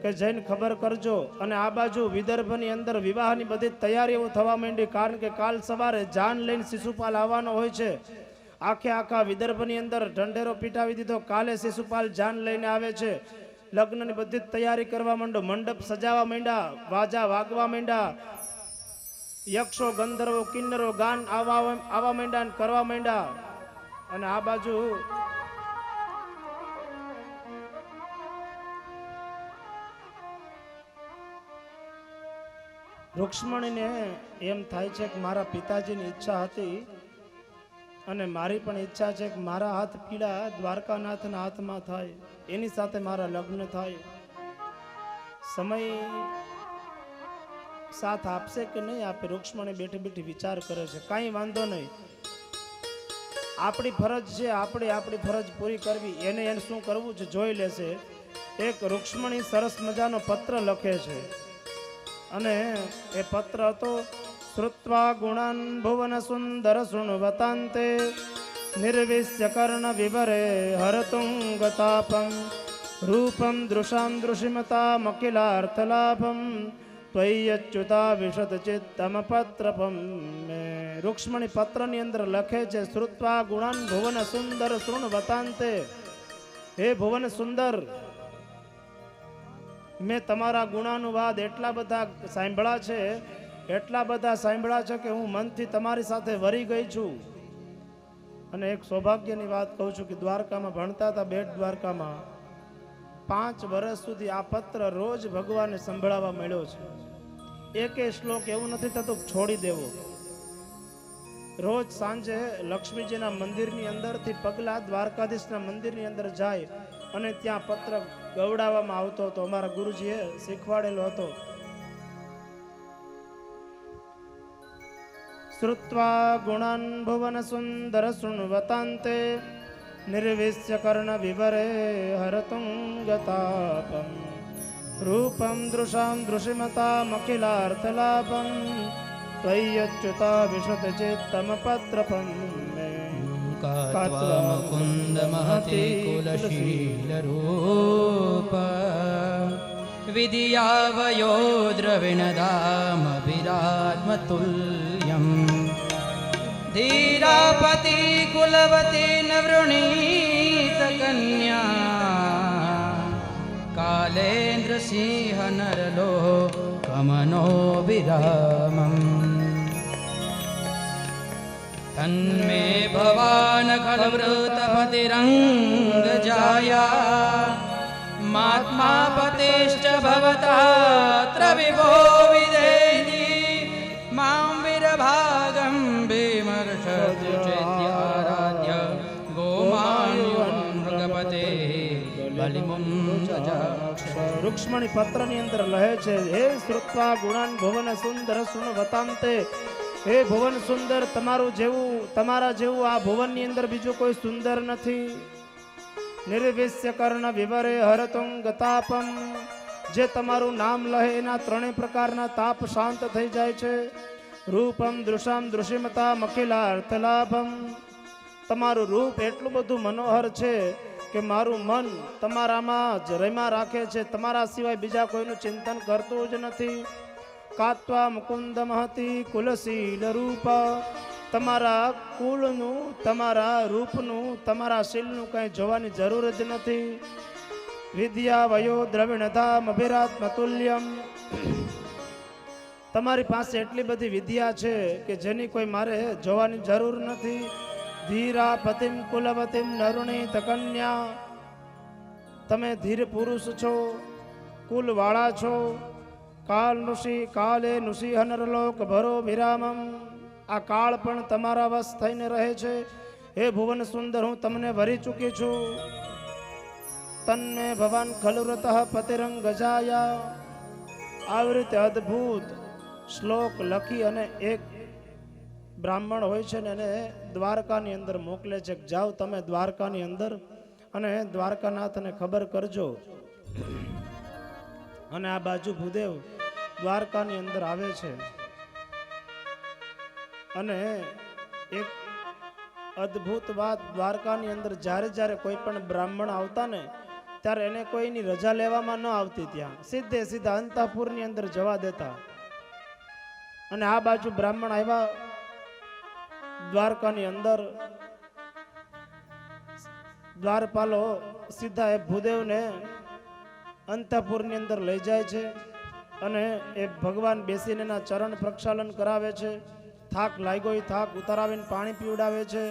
કે જઈને ખબર કરજો. અને આ બાજુ વિદર્ભની અંદર વિવાહની બધી તૈયારીઓ થવા માંડી, કારણ કે કાલ સવારે જાન લઈને શિશુપાલ આવવાનો હોય છે. આખા વિદર્ભની અંદર ઢંઢેરો પીટાવી દીધો, કાલે શિશુપાલ જાન લઈને આવે છે. લગ્નની બધી તૈયારી કરવા માંડો, મંડપ સજાવા માંડ્યા, વાજા વાગવા માંડ્યા, યક્ષો ગંધર્વો કિન્નરો ગાન આવવા માંડ્યા અને કરવા માંડ્યા. અને આ બાજુ રૂક્ષ્મણીને એમ થાય છે કે મારા પિતાજીની ઈચ્છા હતી અને મારી પણ ઈચ્છા છે કે મારા હાથ પીડા દ્વારકાનાથના હાથમાં થાય, એની સાથે મારા લગ્ન થાય. સમય સાથ આપશે કે નહીં આપે, રૂક્ષ્મણી બેઠી બેઠી વિચાર કરે છે. કાંઈ વાંધો નહીં, આપણી ફરજ છે, આપણી ફરજ પૂરી કરવી. એને શું કરવું છે જોઈ લેશે. એક રૂક્ષ્મણી સરસ મજાનો પત્ર લખે છે અને એ પત્ર હતો: શ્રુત્વા ગુણાન ભુવન સુંદર શૃણવતાંતે નિર્વિશ્ય કર્ણ વિવરે હરતુંગતાપમ રૂપમ દૃશામ દૃશિમતા મકિલાર્થલાભમ ત્વય્યચ્યુતા વિશદ ચિત્તમ પત્રપમ. રૂક્ષ્મણી પત્રની અંદર લખે છે: શ્રુત્વા ગુણાન ભુવન સુંદર શૃણવતાંતે. હે ભુવન સુંદર, મેં તમારા ગુણાનુવાદ એટલા બધા સાંભળ્યા છે કે હું મનથી તમારી સાથે વરી ગઈ છું. અને એક સૌભાગ્યની વાત કહું છું કે દ્વારકામાં ભણતા હતા, બેટ દ્વારકામાં 5 વર્ષ સુધી આ પત્ર રોજ ભગવાનને સંભળાવવા મળ્યો છે. એકે શ્લોક એવું નથી થતું છોડી દેવો. રોજ સાંજે લક્ષ્મીજીના મંદિરની અંદરથી પગલા દ્વારકાધીશના મંદિરની અંદર જાય અને ત્યાં પત્ર ગવડાવવામાં આવતો હતો. અમારા ગુરુજીએ શીખવાડેલો હતો. શ્રુત્વા ગુણાન ભુવન સુંદર શૃણવતાંતે નિર્વિશ્ય કર્ણ વિવરે હરતુંગતાપમ રૂપમ દૃશામ દૃશિમતા મખિલાર્થલાભમ ત્વય્યચ્યુતા વિશદ ચિત્તમ પત્રપમ.
કાત્વા મુકુંદ મહતે કુલશીલ રૂપ વિદ્યાવયો દ્રવિણદામ વિરાત્મતુલ્યમ ધીરાપતિ કુલવતી નવૃણીત કન્યા કાલેન્દ્ર સિંહ નરલો કમનો વિરામમ. તન્મે ભવાન ખલવૃતપતિરંગ જાયા મહાત્મા પતિશ્ચ ભવતાત્ર વિભો વિદેહી મામ વિરભાગમ વિમર્શદ્યુચેત્યારાધ્ય ગોમાન્યુન મૃગપતે બલિમું જજાક્ષ.
રૂક્ષ્મણી પત્રની અંદર લહે છે: હે શ્રુત્વા ગુણાન ભુવન સુંદર શૃણવતાંતે. હે ભુવન સુંદર, તમારા જેવું આ ભુવનની અંદર બીજું કોઈ સુંદર નથી. નિર્વિશ્ય કર્ણ વિવરે હરતુંગતાપમ. જે તમારું નામ લહે એના 3 પ્રકારના તાપ શાંત થઈ જાય છે. રૂપમ દૃશામ દૃશિમતા મખિલાર્થલાભમ. તમારું રૂપ એટલું બધું મનોહર છે કે મારું મન તમારામાં જ રમ્યા રાખે છે, તમારા સિવાય બીજા કોઈનું ચિંતન કરતું જ નથી. કાત્વા મુકુંદ મહતી કુલશીલ રૂપ. તમારા કુલનું, તમારા રૂપનું, તમારા શીલનું કંઈ જોવાની જરૂર જ નથી. વિદ્યા વયો દ્રવિણધામ અભિરાત્મતુલ્યમ. તમારી પાસે એટલી બધી વિદ્યા છે કે જેની કોઈ મારે જોવાની જરૂર નથી. ધીરા પતિમ કુલવતીમ નરુણીત કન્યા. તમે ધીર પુરુષ છો, કુલવાળા છો. કાલ ઋષિ કાલે ઋષિ હનરલોક ભરો વિરામમ. આ કાળ પણ તમારા વશ થઈને રહે છે. હે ભુવન સુંદર, હું તમને વરી ચૂકી છું. તન્મે ભવાન ખલુવ્રત પતિરંગ જાયા. આવી રીતે અદ્ભુત શ્લોક લખી અને એક બ્રાહ્મણ હોય છે ને એને દ્વારકાની અંદર મોકલે છે. જાઓ તમે દ્વારકાની અંદર અને દ્વારકાનાથને ખબર કરજો. અને આ બાજુ ભૂદેવ દ્વારકાની અંદર આવે છે અને એક અદ્ભુત વાત, દ્વારકાની અંદર જ્યારે કોઈ પણ બ્રાહ્મણ આવતા ને ત્યારે એને કોઈની રજા લેવામાં ન આવતી. ત્યાં સીધા અંતઃપુરની અંદર જવા દેતા. અને આ બાજુ બ્રાહ્મણ આવ્યા દ્વારકાની અંદર. દ્વારપાલો સીધા એ ભૂદેવને અંતઃપુરની અંદર લઈ જાય છે અને એ ભગવાન બેસીને એના ચરણ પ્રક્ષાલન કરાવે છે. થાક લાગ્યો એ થાક ઉતારાવીને પાણી પીવડાવે છે.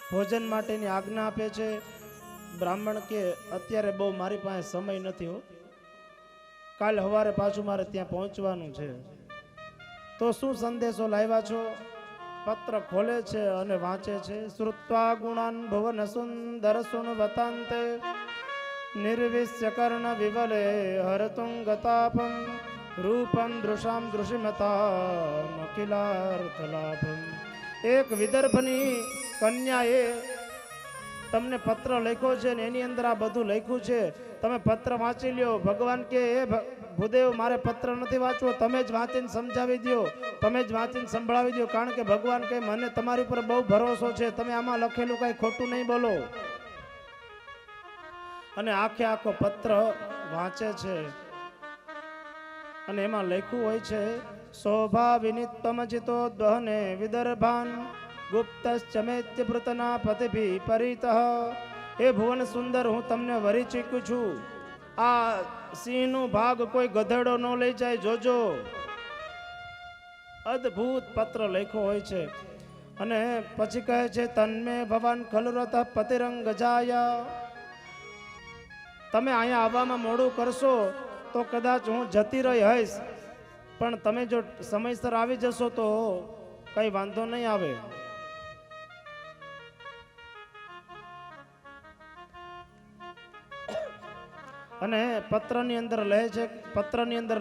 ભોજન માટેની આજ્ઞા આપે છે. બ્રાહ્મણ કે અત્યારે બહુ મારી પાસે સમય નથી હો, કાલ સવારે પાછું મારે ત્યાં પહોંચવાનું છે. તો શું સંદેશો લાવ્યા છો? પત્ર ખોલે છે અને વાંચે છે. શ્રુત્વા ગુણાન ભુવન સુંદર સુનવતાંતે નિર્વિશ્ય કર્ણ વિવલે હરતુંગતાપમ રૂપમ દૃશામ દૃશિમતામખિલાર્થલાભમ. એક વિદર્ભની કન્યાએ તમને પત્ર લખ્યો છે ને એની અંદર આ બધું લખ્યું છે. તમે પત્ર વાંચી લ્યો. ભગવાન કે એ ભૂદેવ મારે પત્ર નથી વાંચવો, તમે જ વાંચીને સમજાવી દો, તમે જ વાંચીને સંભળાવી દો. કારણ કે ભગવાન કે મને તમારી ઉપર બહુ ભરોસો છે, તમે આમાં લખેલું કાંઈ ખોટું નહીં બોલો. અને આખે આખો પત્ર વાંચે છે અને એમાં લખ્યું હોય છે શોભા વિનિત્વમજિતો દહને વિદર્ભાન ગુપ્તશ્ચમેત્ય પૃતના પતિભી પરિતઃ. એ ભુવન સુંદર, હું તમને વરી ચૂક્યું છું. આ સિંહનું ભાગ કોઈ ગધેડો ન લઈ જાય, જોજો. અદ્ભુત પત્ર લખ્યો હોય છે. અને પછી કહે છે તન્મે ભવાન ખલુરત પતિરંગ જાયા. તમે અહીંયા આવવામાં મોડું કરશો તો કદાચ હું જતી રહી હઈશ, પણ તમે જો સમયસર આવી જશો તો કઈ વાંધો નહીં આવે. અને પત્રની અંદર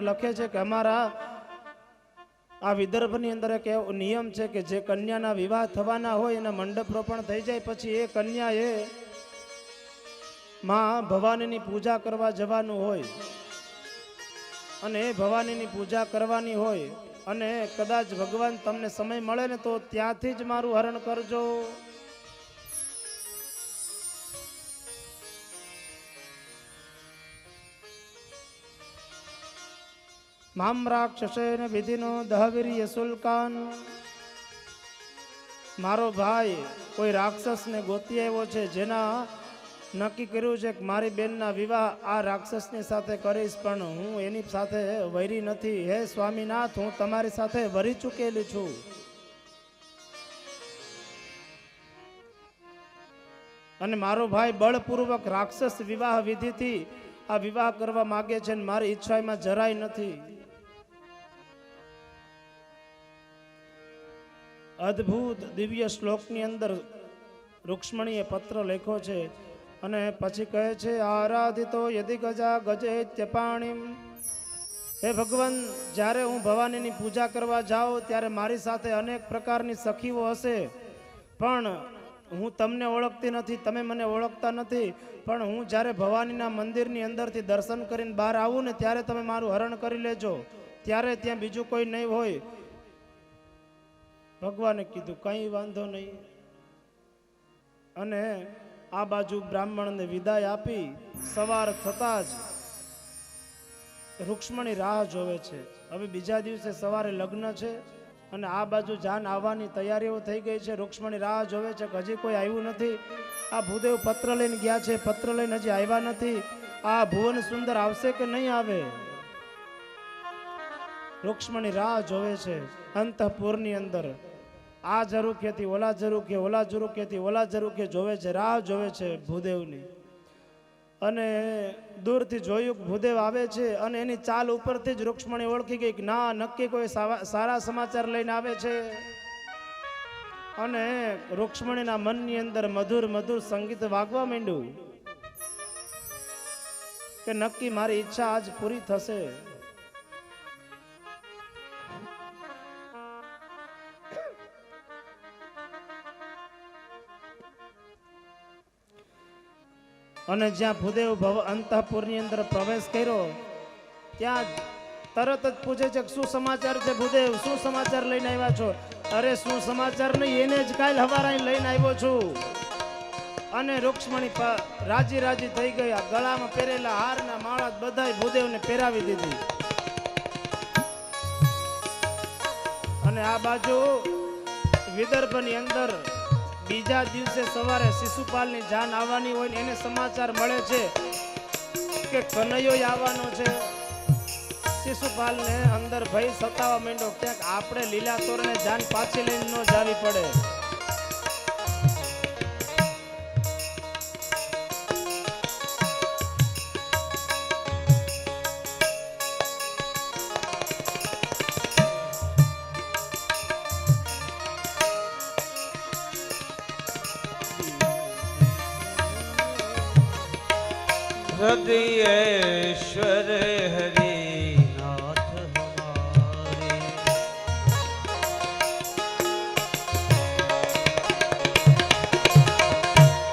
લખે છે કે અમારા આ વિદર્ભની અંદર એક એવો નિયમ છે કે જે કન્યાના વિવાહ થવાના હોય એના મંડપ રોપણ થઈ જાય પછી એ કન્યાએ માં ભવાનીની પૂજા કરવા જવાનું હોય અને એ ભવાનીની પૂજા કરવાની હોય. અને કદાચ ભગવાન તમને સમય મળે ને તો ત્યાંથી જ મારું હરણ કરજો. મામ રાક્ષસેન વિધિનો દહવીર્ય શુલ્કાન. મારો ભાઈ કોઈ રાક્ષસને ગોતી આવ્યો છે, જેના નક્કી કર્યું છે કે મારી બેનના વિવાહ આ રાક્ષસની સાથે કરીશ, પણ હું એની સાથે વૈરી નથી. હે સ્વામીનાથ, હું તમારી સાથે વરી ચૂકેલી છું. અને મારો ભાઈ બળપૂર્વક રાક્ષસ વિવાહ વિધિથી આ વિવાહ કરવા માંગે છે, અને મારી ઈચ્છા એમાં જરાય નથી. અદ્ભુત દિવ્ય શ્લોકની અંદર રૂક્ષ્મણીએ પત્ર લખ્યો છે. અને પછી કહે છે આરાધિતો યદિ ગજા ગજેત્યપાણીમ. હે ભગવાન, જ્યારે હું ભવાનીની પૂજા કરવા જાઉં ત્યારે મારી સાથે અનેક પ્રકારની સખીઓ હશે, પણ હું તમને ઓળખતી નથી, તમે મને ઓળખતા નથી. પણ હું જ્યારે ભવાનીના મંદિરની અંદરથી દર્શન કરીને બહાર આવું ને ત્યારે તમે મારું હરણ કરી લેજો, ત્યારે ત્યાં બીજું કોઈ નહીં હોય. ભગવાને કીધું કંઈ વાંધો નહીં. અને આ બાજુ બ્રાહ્મણને વિદાય આપી સવાર થતાં જ રૂક્ષ્મણી રાહ જોવે છે. હવે બીજા દિવસે સવારે લગ્ન છે અને આ બાજુ જાન આવવાની તૈયારીઓ થઈ ગઈ છે. રૂક્ષ્મણી રાહ જોવે છે કે હજી કોઈ આવ્યું નથી. આ ભૂદેવ પત્ર લઈને ગયા છે, પત્ર લઈને હજી આવ્યા નથી. આ ભુવન સુંદર આવશે કે નહીં આવે? રૂક્ષ્મણી રાહ જોવે છે અંતઃપુરની અંદર. આ ઝરૂખેથી ઓલા ઝરૂખે, ઓલા ઝરૂખેથી ઓલા ઝરૂખે જોવે છે, રાહ જોવે છે ભૂદેવની. અને દૂરથી જોયું ભૂદેવ આવે છે અને એની ચાલ ઉપરથી જ રૂક્ષ્મણી ઓળખી ગઈ કે ના, નક્કી કોઈ સારા સમાચાર લઈને આવે છે. અને રૂક્ષ્મણીના મનની અંદર મધુર મધુર સંગીત વાગવા માંડ્યું કે નક્કી મારી ઈચ્છા આજ પૂરી થશે. અને જ્યાં ભૂદેવ અંતઃપુરની અંદર પ્રવેશ કર્યો ત્યાં તરત જ પૂછે છે કે શું સમાચાર છે ભૂદેવ, શું સમાચાર લઈને આવ્યા છો? અરે શું સમાચાર નહીં, એને જ કાલ હવારાઈ લઈને આવ્યો છું. અને રૂક્ષ્મણી રાજી રાજી થઈ ગયા. ગળામાં પહેરેલા હારના માળા બધાય ભૂદેવને પહેરાવી દીધી. અને આ બાજુ વિદર્ભની અંદર બીજા દિવસે સવારે શિશુપાલની જાન આવવાની હોય ને એને સમાચાર મળે છે કે કનૈયો આવવાનો છે. શિશુપાલને અંદર ભય સતાવા માંડ્યો, ક્યાંક આપણે લીલા તોરણે જાન પાછી લઈને ન જાવી પડે.
हृदयेश्वर हरि नाथ हमारे।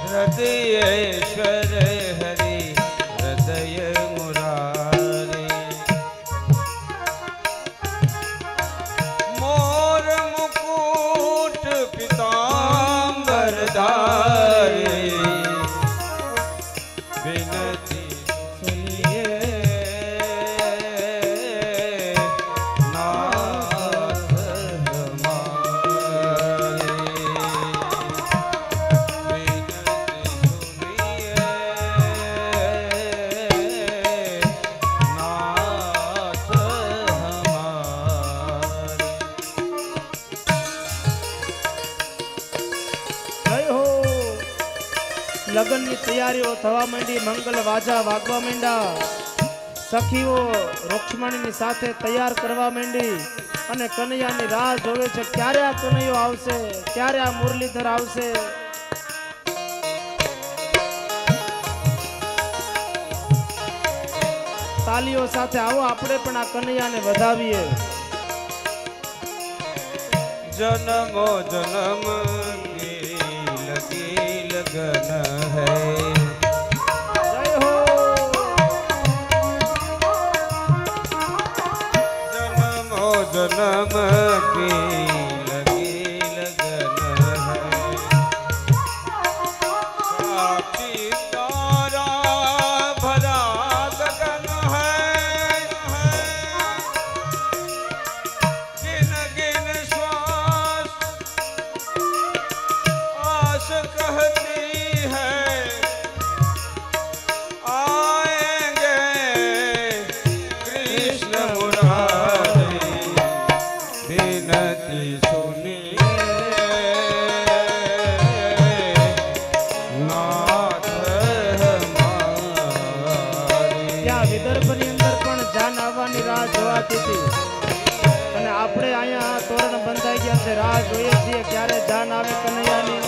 हृदयेश्वर हरि हृदय मुरारे। मोर मुकुट पीतांबर धारे। बिनती सुनिए नाथ हमारे। बिनती सुनिए नाथ हमारे।
જય હો લગ્નની તૈયારીઓ થવા માંડી, મંગલ વાજા વાગવા માંડ્યા, સખીઓ રૂક્ષ્મણીની સાથે તૈયાર કરવા માંડી અને કનૈયાની રાહ જોવે છે ક્યારે આ કનૈયો આવશે, ક્યારે આ મુરલીધર આવશે. તાલીઓ સાથે આવો આપણે પણ આ કનૈયાને વધાવીએ.
जन्मो जन्म की लगी लगन है।
જય હો
जन्मो जन्म की लगी लगन है। साक्षी तारा भरा गगन है। गिन गिन श्वास आस कहती है आएंगे कृष्ण मुरारी। बिनती सुनिए नाथ हमारी।
ત્યાં વિદર્ભની અંદર પણ જાન આવવાની રાહ જોવાતી હતી અને આપણે અહીંયા તોરણ બંધાઈ ગયા છે, રાહ જોઈએ છીએ ક્યારે જાન આવે કનૈયાની.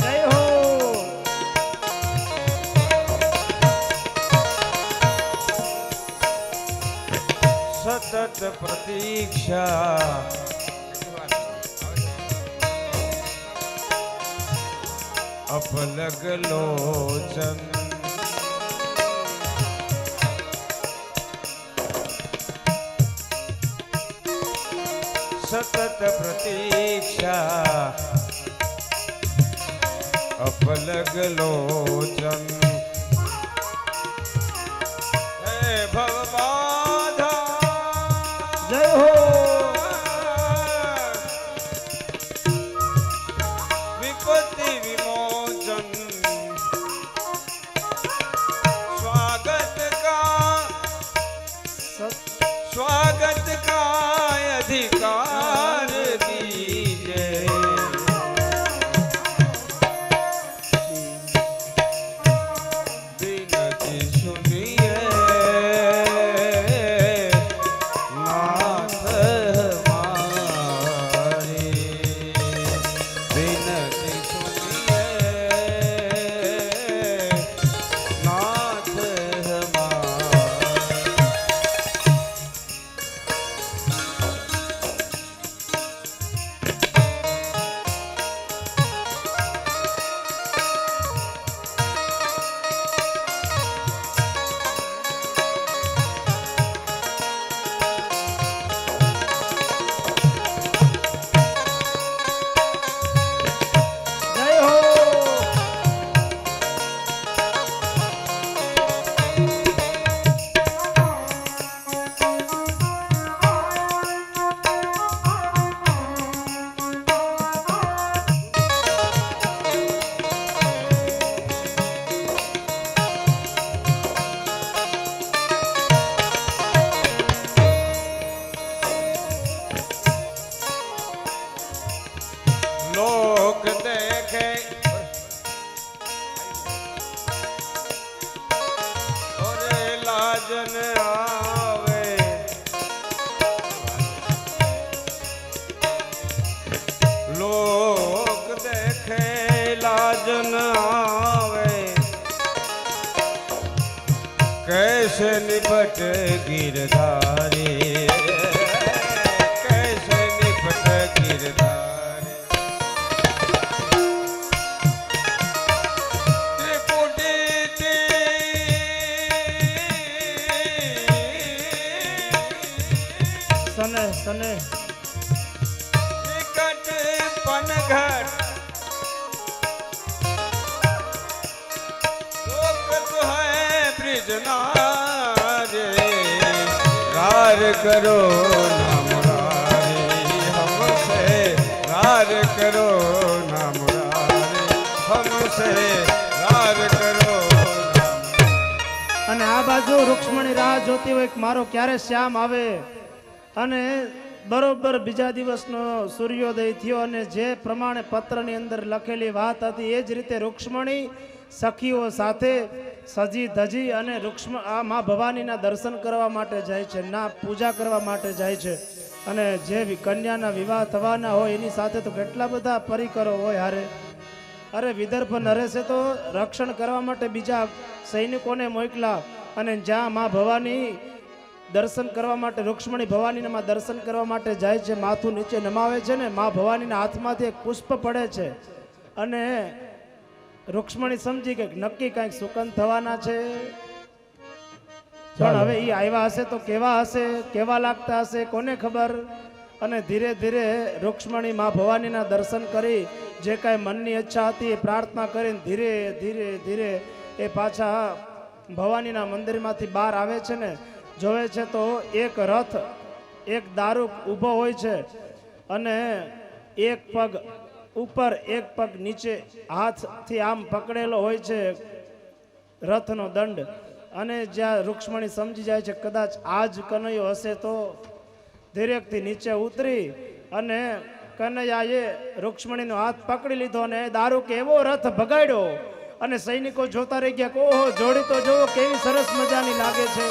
જય હો
सतत प्रतीक्षा अपलग लोचन। सतत प्रतीक्षा अपलग लोचन। हे भवबाधा
જય હો
विपत्ति विमोचन। स्वागत का स्वागत का अधिकार दीजिए। बिनती सुनिए नाथ हमारे। बिनती सुनिए नाथ हमारे। આવે લોક દેખે લાજ ન આવે कैसे निपट गिरधारी कैसे निपट गिरधारी त्रिपुटी
સને સને
निकट पनघट रार करो नाम रारे हमसे रार करो नाम रारे हमसे रार करो
અને આ બાજુ રૂક્ષ્મણી રાહ જોતી હોય કે મારો ક્યારે શ્યામ આવે અને બરોબર બીજા દિવસનો સૂર્યોદય થયો અને જે પ્રમાણે પત્રની અંદર લખેલી વાત હતી એ જ રીતે રૂક્ષ્મણી સખીઓ સાથે સજી ધજી અને આ મા ભવાનીના દર્શન કરવા માટે જાય છે, ના પૂજા કરવા માટે જાય છે. અને જે કન્યાના વિવાહ થવાના હોય એની સાથે તો કેટલા બધા પરિકરો હોય હારે. અરે વિદર્ભ નરેશે તો રક્ષણ કરવા માટે બીજા સૈનિકોને મોકલા અને જ્યાં મા ભવાની દર્શન કરવા માટે રૂક્ષ્મણી ભવાનીના દર્શન કરવા માટે જાય છે, માથું નીચે નમાવે છે ને મા ભવાનીના હાથમાંથી એક પુષ્પ પડે છે અને રૂક્ષ્મણી સમજી કે નક્કી કંઈક સુકન થવાના છે. પણ હવે એ આવ્યા હશે તો કેવા હશે, કેવા લાગતા હશે કોને ખબર. અને ધીરે ધીરે રૂક્ષ્મણી મા ભવાનીના દર્શન કરી જે કાંઈ મનની ઈચ્છા હતી એ પ્રાર્થના કરીને ધીરે ધીરે ધીરે એ પાછા ભવાનીના મંદિરમાંથી બહાર આવે છે ને જોવે છે તો એક રથ એક દારૂક ઊભો હોય છે અને એક પગ ઉપર એક પગ નીચે હાથથી આમ પકડેલો હોય છે રથનો દંડ. અને જ્યાં રૂક્ષ્મણી સમજી જાય છે કદાચ આજ કનૈયો હશે તો ધીરેકથી નીચે ઉતરી અને કનૈયાએ રૂક્ષ્મણીનો હાથ પકડી લીધો અને દારૂકે એવો રથ ભગાડ્યો અને સૈનિકો જોતા રહી ગયા કે ઓહો જોડી તો જોવો કેવી સરસ મજાની લાગે છે.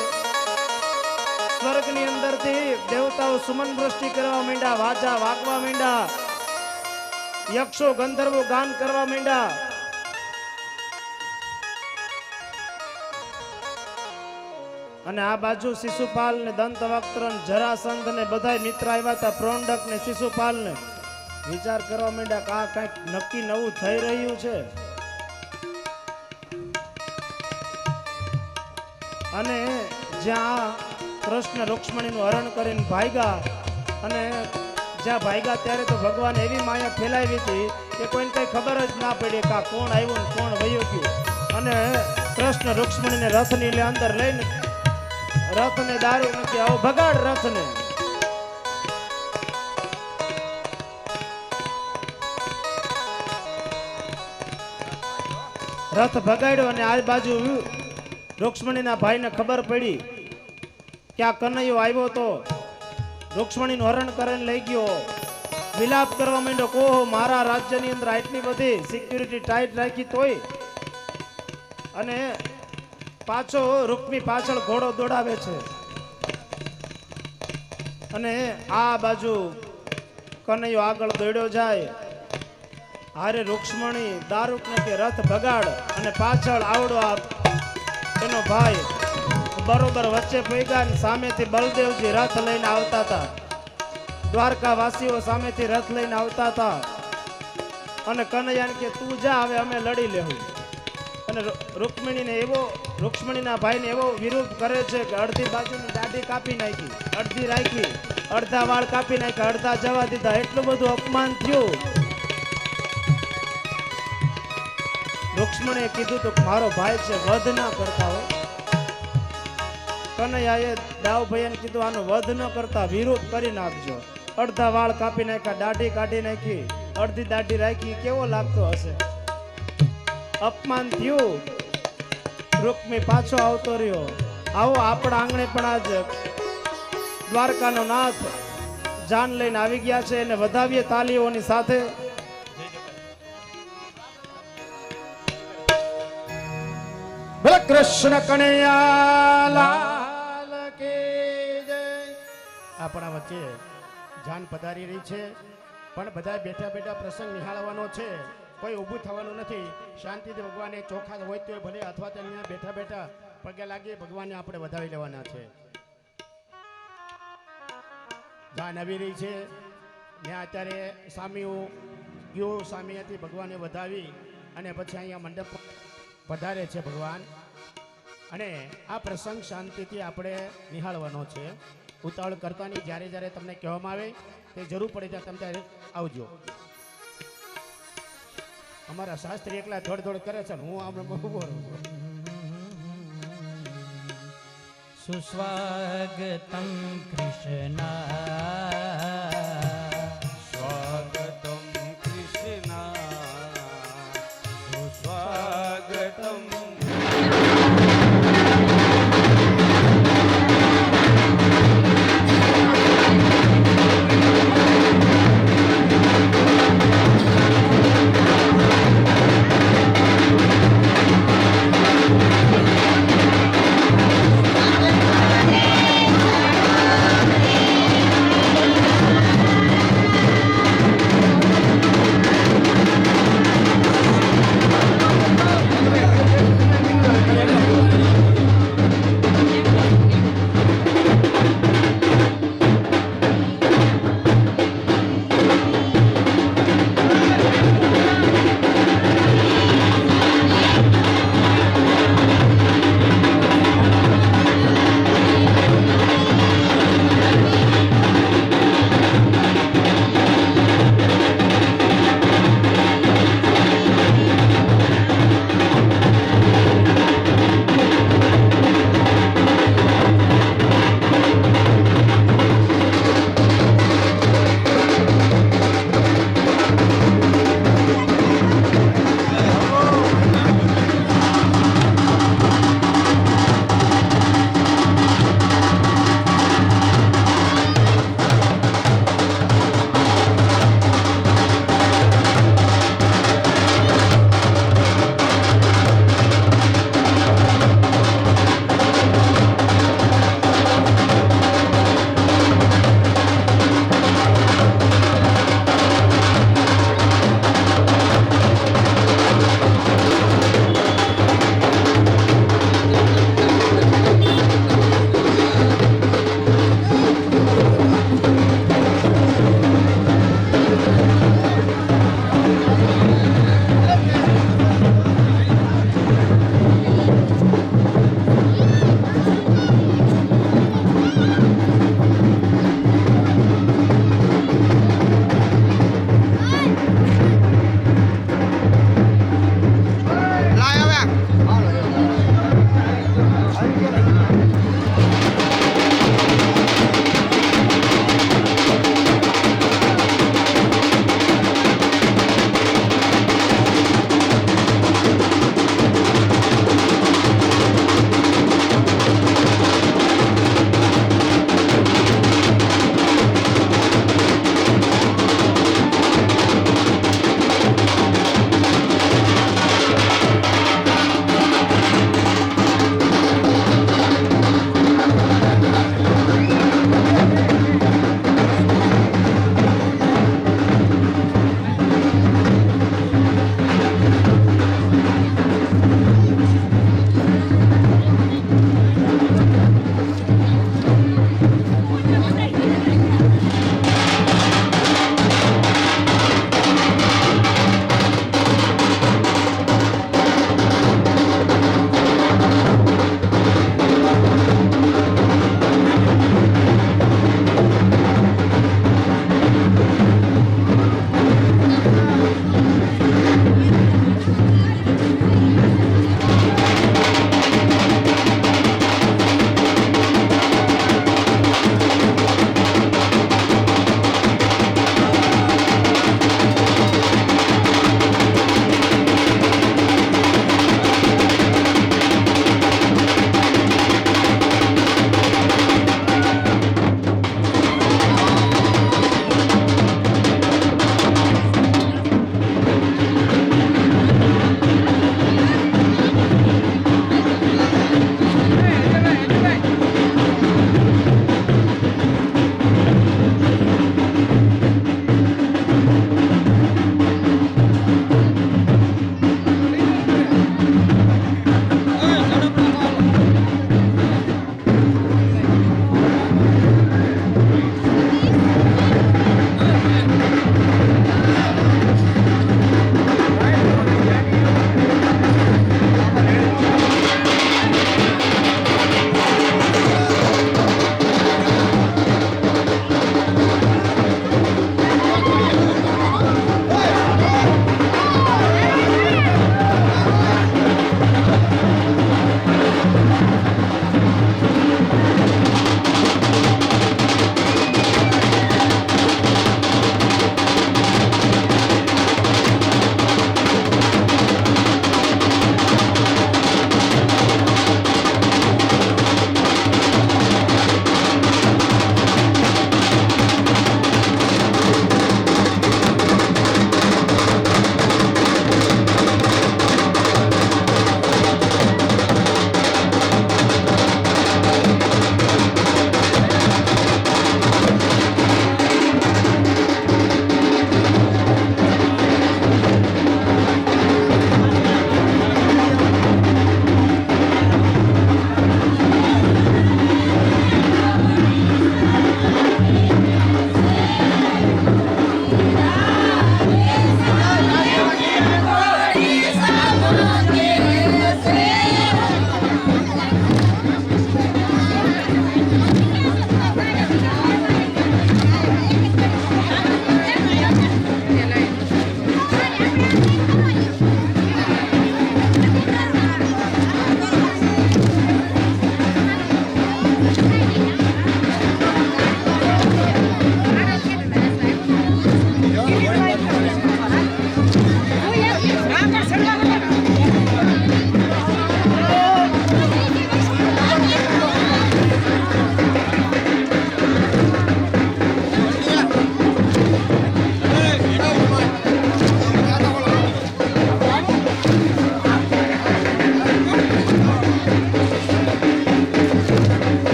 સ્વર્ગની અંદરથી દેવતાઓ સુમન વૃષ્ટિ કરવા માંડ્યા, વાજા વાગવા માંડ્યા, યક્ષો ગંધર્વો ગાન કરવા માંડ્યા. અને આ બાજુ શિશુપાલ ને દંતવક્ત્ર ને જરાસંધ ને બધા મિત્ર આવ્યા હતા, પ્રોંડક ને શિશુપાલ ને વિચાર કરવા માંડ્યા કે આ કંઈક નક્કી નવું થઈ રહ્યું છે. અને જ્યાં કૃષ્ણ રૂક્ષ્મણીનું હરણ કરીને ભાગ્યા અને જ્યાં ભાગ્યા ત્યારે તો ભગવાન એવી માયા ફેલાવી હતી કે કોઈને કઈ ખબર જ ના પડી કે આ કોણ આવ્યું ને કોણ વયું ગયું. અને કૃષ્ણ રૂક્ષ્મણીને રથની અંદર લઈને રથને દારૂ નથી આવો ભગાડ રથને. રથ ભગાડ્યો અને આ બાજુ રૂક્ષ્મણીના ભાઈને ખબર પડી કે આ કનૈયો આવ્યો તો રૂક્ષ્મણીનું હરણ કરીને લઈ ગયો. વિલાપ કરવા માંડ્યો કે ઓહો મારા રાજ્યની અંદર આટલી બધી સિક્યુરિટી ટાઈટ રાખી તોય. અને પાછો રૂક્મી પાછળ ઘોડો દોડાવે છે અને આ બાજુ કનૈયો આગળ દોડ્યો જાય. હારે રૂક્ષ્મણી દારૂકને કે રથ ભગાડ અને પાછળ આવડો એનો ભાઈ બરોબર વચ્ચે પૈગા સામેથી બલદેવજી રથ લઈને આવતા હતા. દ્વારકા વાસીઓ સામેથી રથ લઈને આવતા હતા અને કનૈયાને કે તું જા હવે અમે લડી લેવું. અને રૂક્ષ્મણીના ભાઈને એવો વિરોધ કરે છે કે અડધી બાજુની દાઢી કાપી નાખી, અડધી રાખી, અડધા વાળ કાપી નાખ્યા, અડધા જવા દીધા. એટલું બધું અપમાન થયું. રૂક્ષ્મણીએ કીધું તો મારો ભાઈ છે વધ ના કરતા હો. કનૈયાએ દાવ ભાઈને કીધું આનો વધ ન કરતા વિરોધ કરી નાખજો. અડધા વાળ કાપી નાખ્યા, દાઢી કાઢી નાખી, અડધી દાઢી રાખી. કેવો લાગતો હશે. અપમાન થયું. રૂક્મી પાછો આવતો રહ્યો. આવો આપણા આંગણે પણ આજ દ્વારકાનો નાથ જાન લઈને આવી ગયા છે અને વધાવીએ તાલીઓની સાથે. કૃષ્ણ કનૈયા લાલ
આપણા વચ્ચે જાન પધારી રહી છે, પણ બધા બેઠા બેઠા પ્રસંગ નિહાળવાનો છે, કોઈ ઊભું થવાનું નથી. શાંતિથી ભગવાને ચોખા હોય તો ભલે, અથવા તો અહીંયા બેઠા બેઠા પગે લાગી ભગવાનને આપણે વધાવી લેવાના છે. જાન આવી રહી છે ત્યાં અત્યારે સામીઓ ગયો, સામીયાથી ભગવાને વધાવી અને પછી અહીંયા મંડપ પધારે છે ભગવાન. અને આ પ્રસંગ શાંતિથી આપણે નિહાળવાનો છે. ઉતાવળ કરતા નહીં. જ્યારે જ્યારે તમને કહેવામાં આવે તે જરૂર પડે ત્યાં તમે ત્યારે આવજો. અમારા શાસ્ત્રી એકલા દોડ કરે છે, હું આમ ઉભો રહું છું.
સુસ્વાગતમ કૃષ્ણ
સ્વાગતમ કૃષ્ણ સુસ્વાગતમ
Thank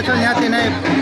પાછળ ત્યાંથી નહીં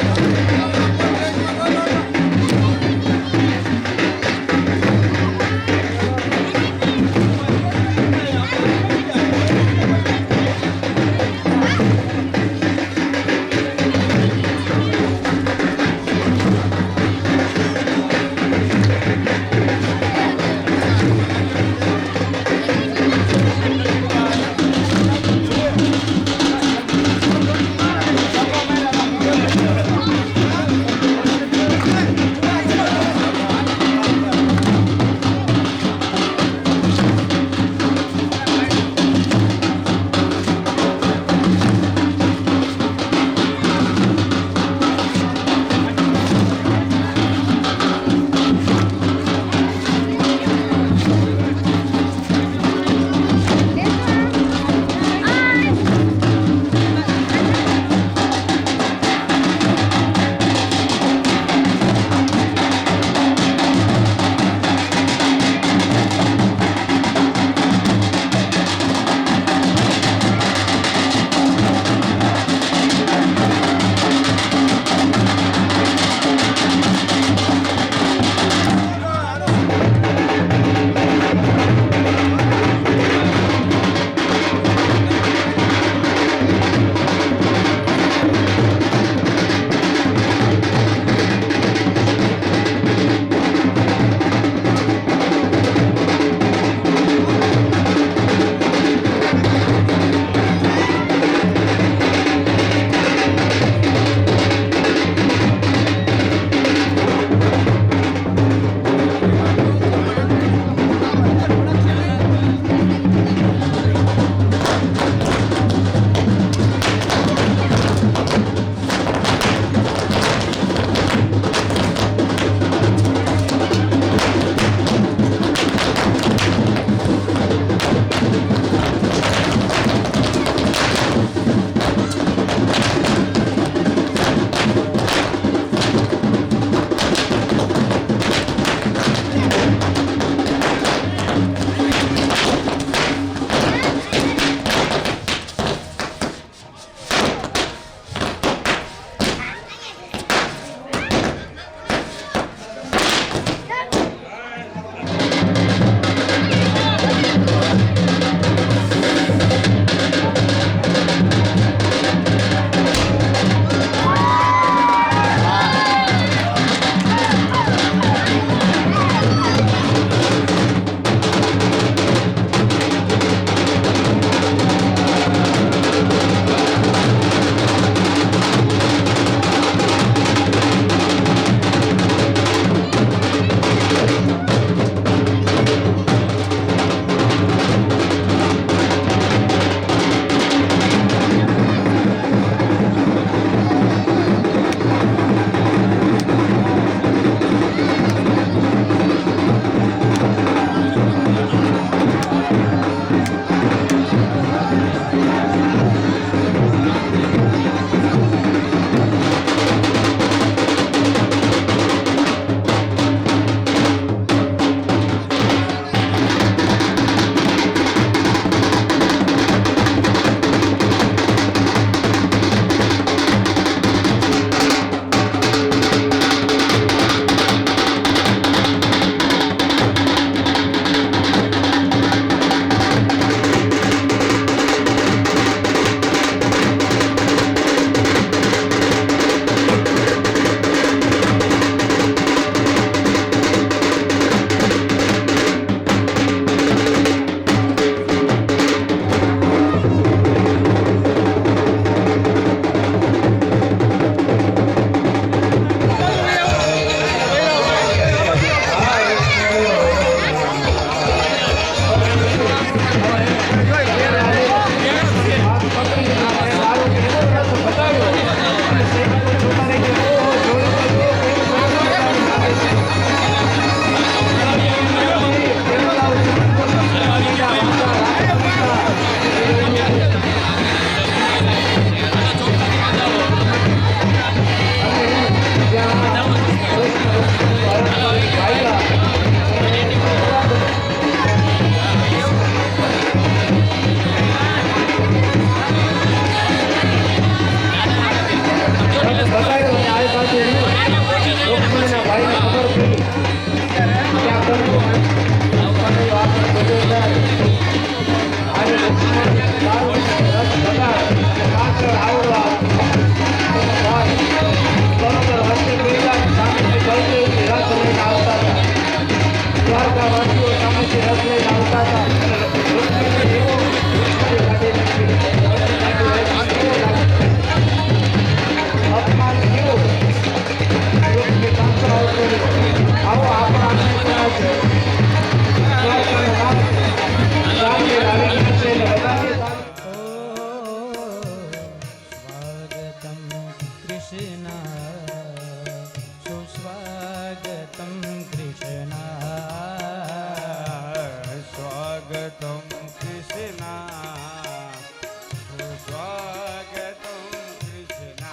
સુસ્વાગતમ કૃષ્ણ.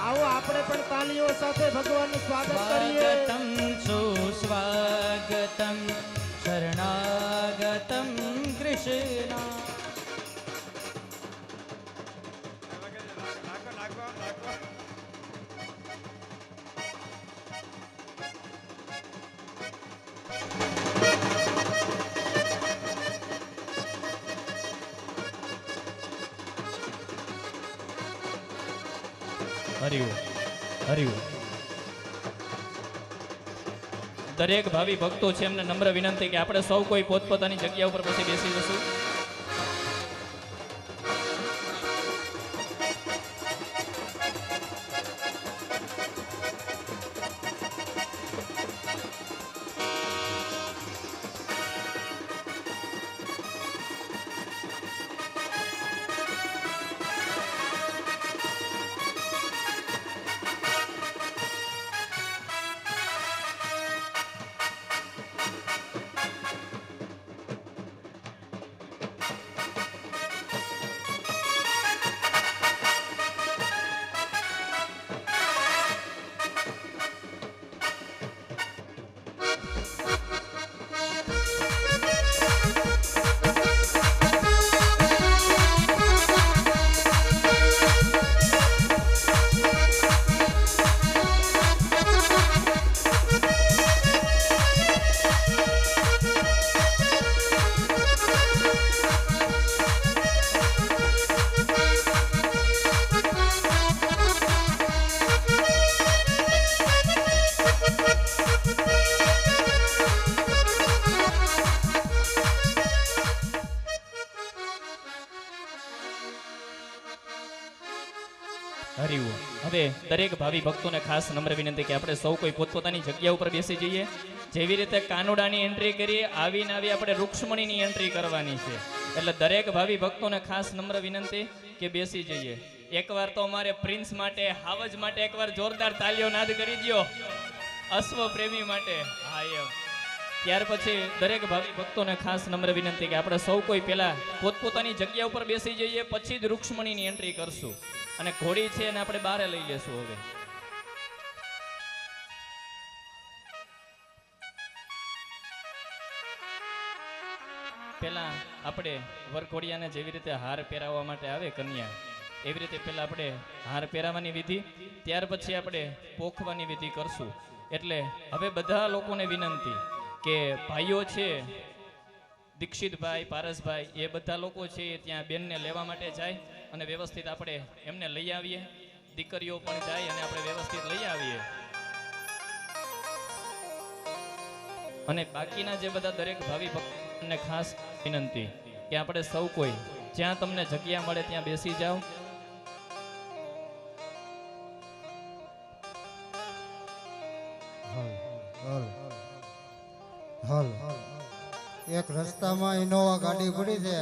આવો આપણે પણ તાલીઓ સાથે ભગવાનનું સ્વાગત કરીએ.
સ્વાગતમ સુસ્વાગતમ શરણાગતમ કૃષ્ણ.
હરિઓમ હરિઓમ. દરેક ભાવિ ભક્તો છે એમને નમ્ર વિનંતી કે આપણે સૌ કોઈ પોતપોતાની જગ્યા ઉપર પછી બેસી જશું. હરિઓમ. હવે દરેક ભાવિ ભક્તોને ખાસ નમ્ર વિનંતી કે આપણે સૌ કોઈ પોતપોતાની જગ્યા ઉપર બેસી જઈએ. જેવી રીતે કાનુડાની એન્ટ્રી કરીએ આવીને આવી આપણે રૂક્ષ્મણીની એન્ટ્રી કરવાની છે. એટલે દરેક ભાવિ ભક્તોને ખાસ નમ્ર વિનંતી કે બેસી જઈએ. એકવાર તો અમારે પ્રિન્સ માટે હાવજ માટે એકવાર જોરદાર તાલીઓ નાદ કરી દ્યો. અશ્વ પ્રેમી માટે. હા એમ. ત્યાર પછી દરેક ભાવિ ભક્તોને ખાસ નમ્ર વિનંતી કે આપણે સૌ કોઈ પહેલા પોતપોતાની જગ્યા ઉપર બેસી જઈએ, પછી જ રૂક્ષ્મણીની એન્ટ્રી કરશું. અને ઘોડી છે એને આપણે બહાર લઈ લેશું. હવે પેલા આપણે વરઘોડિયાને જેવી રીતે હાર પહેરાવવા માટે આવે કન્યા, એવી રીતે પેલા આપણે હાર પહેરાવવાની વિધિ, ત્યાર પછી આપણે પોખવાની વિધિ કરશું. એટલે હવે બધા લોકોને વિનંતી કે ભાઈઓ છે દીક્ષિતભાઈ, પારસભાઈ, એ બધા લોકો છે એ ત્યાં બેનને લેવા માટે જાય અને વ્યવસ્થિત આપણે એમને લઈ આવીએ. દીકરીઓ પણ જાય અને આપણે વ્યવસ્થિત લઈ આવીએ. અને બાકીના જે બધા દરેક ભાવિ ભક્તોને ખાસ વિનંતી કે આપણે સૌ કોઈ જ્યાં તમને જગ્યા મળે ત્યાં બેસી જાઓ.
હલ એક રસ્તામાં ઇનોવા ગાડી પડી છે,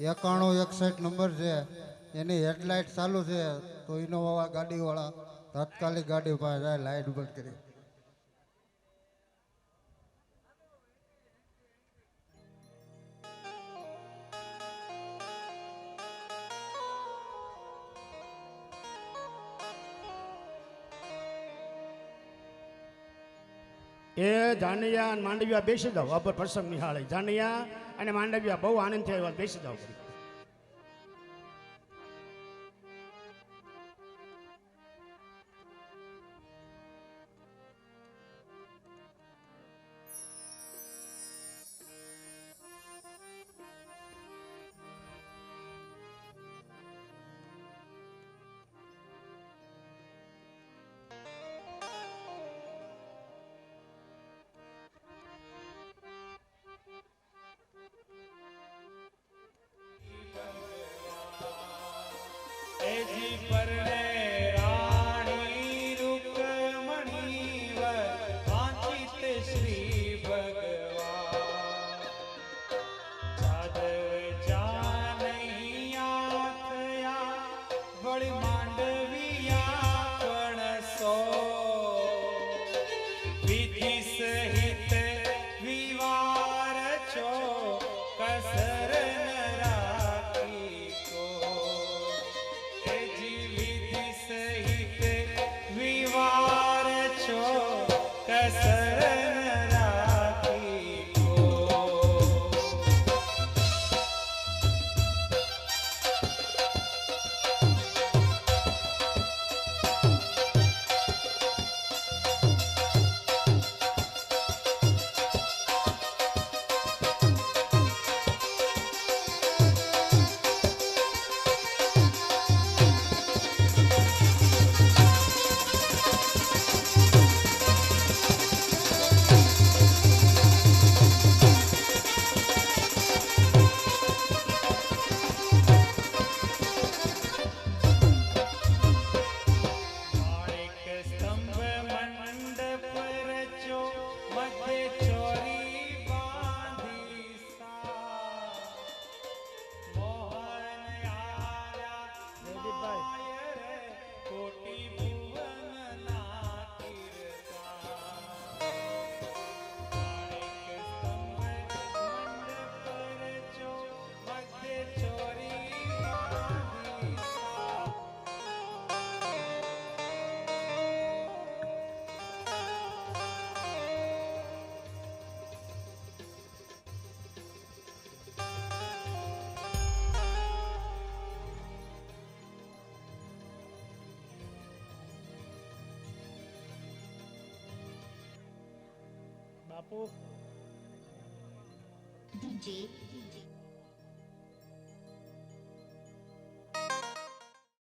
9161 નંબર છે, એની હેડલાઇટ ચાલુ છે, તો ઇનોવા ગાડીવાળા તાત્કાલિક ગાડી પાસે જાય, લાઇટ બંધ કરી.
એ જાનૈયા અને માંડવિયા બેસી જાઓ. અબર પ્રસંગ નિહાળે જાનૈયા અને માંડવિયા બહુ આનંદથી આવ્યા, બેસી જાઓ.
બાપુ
જીત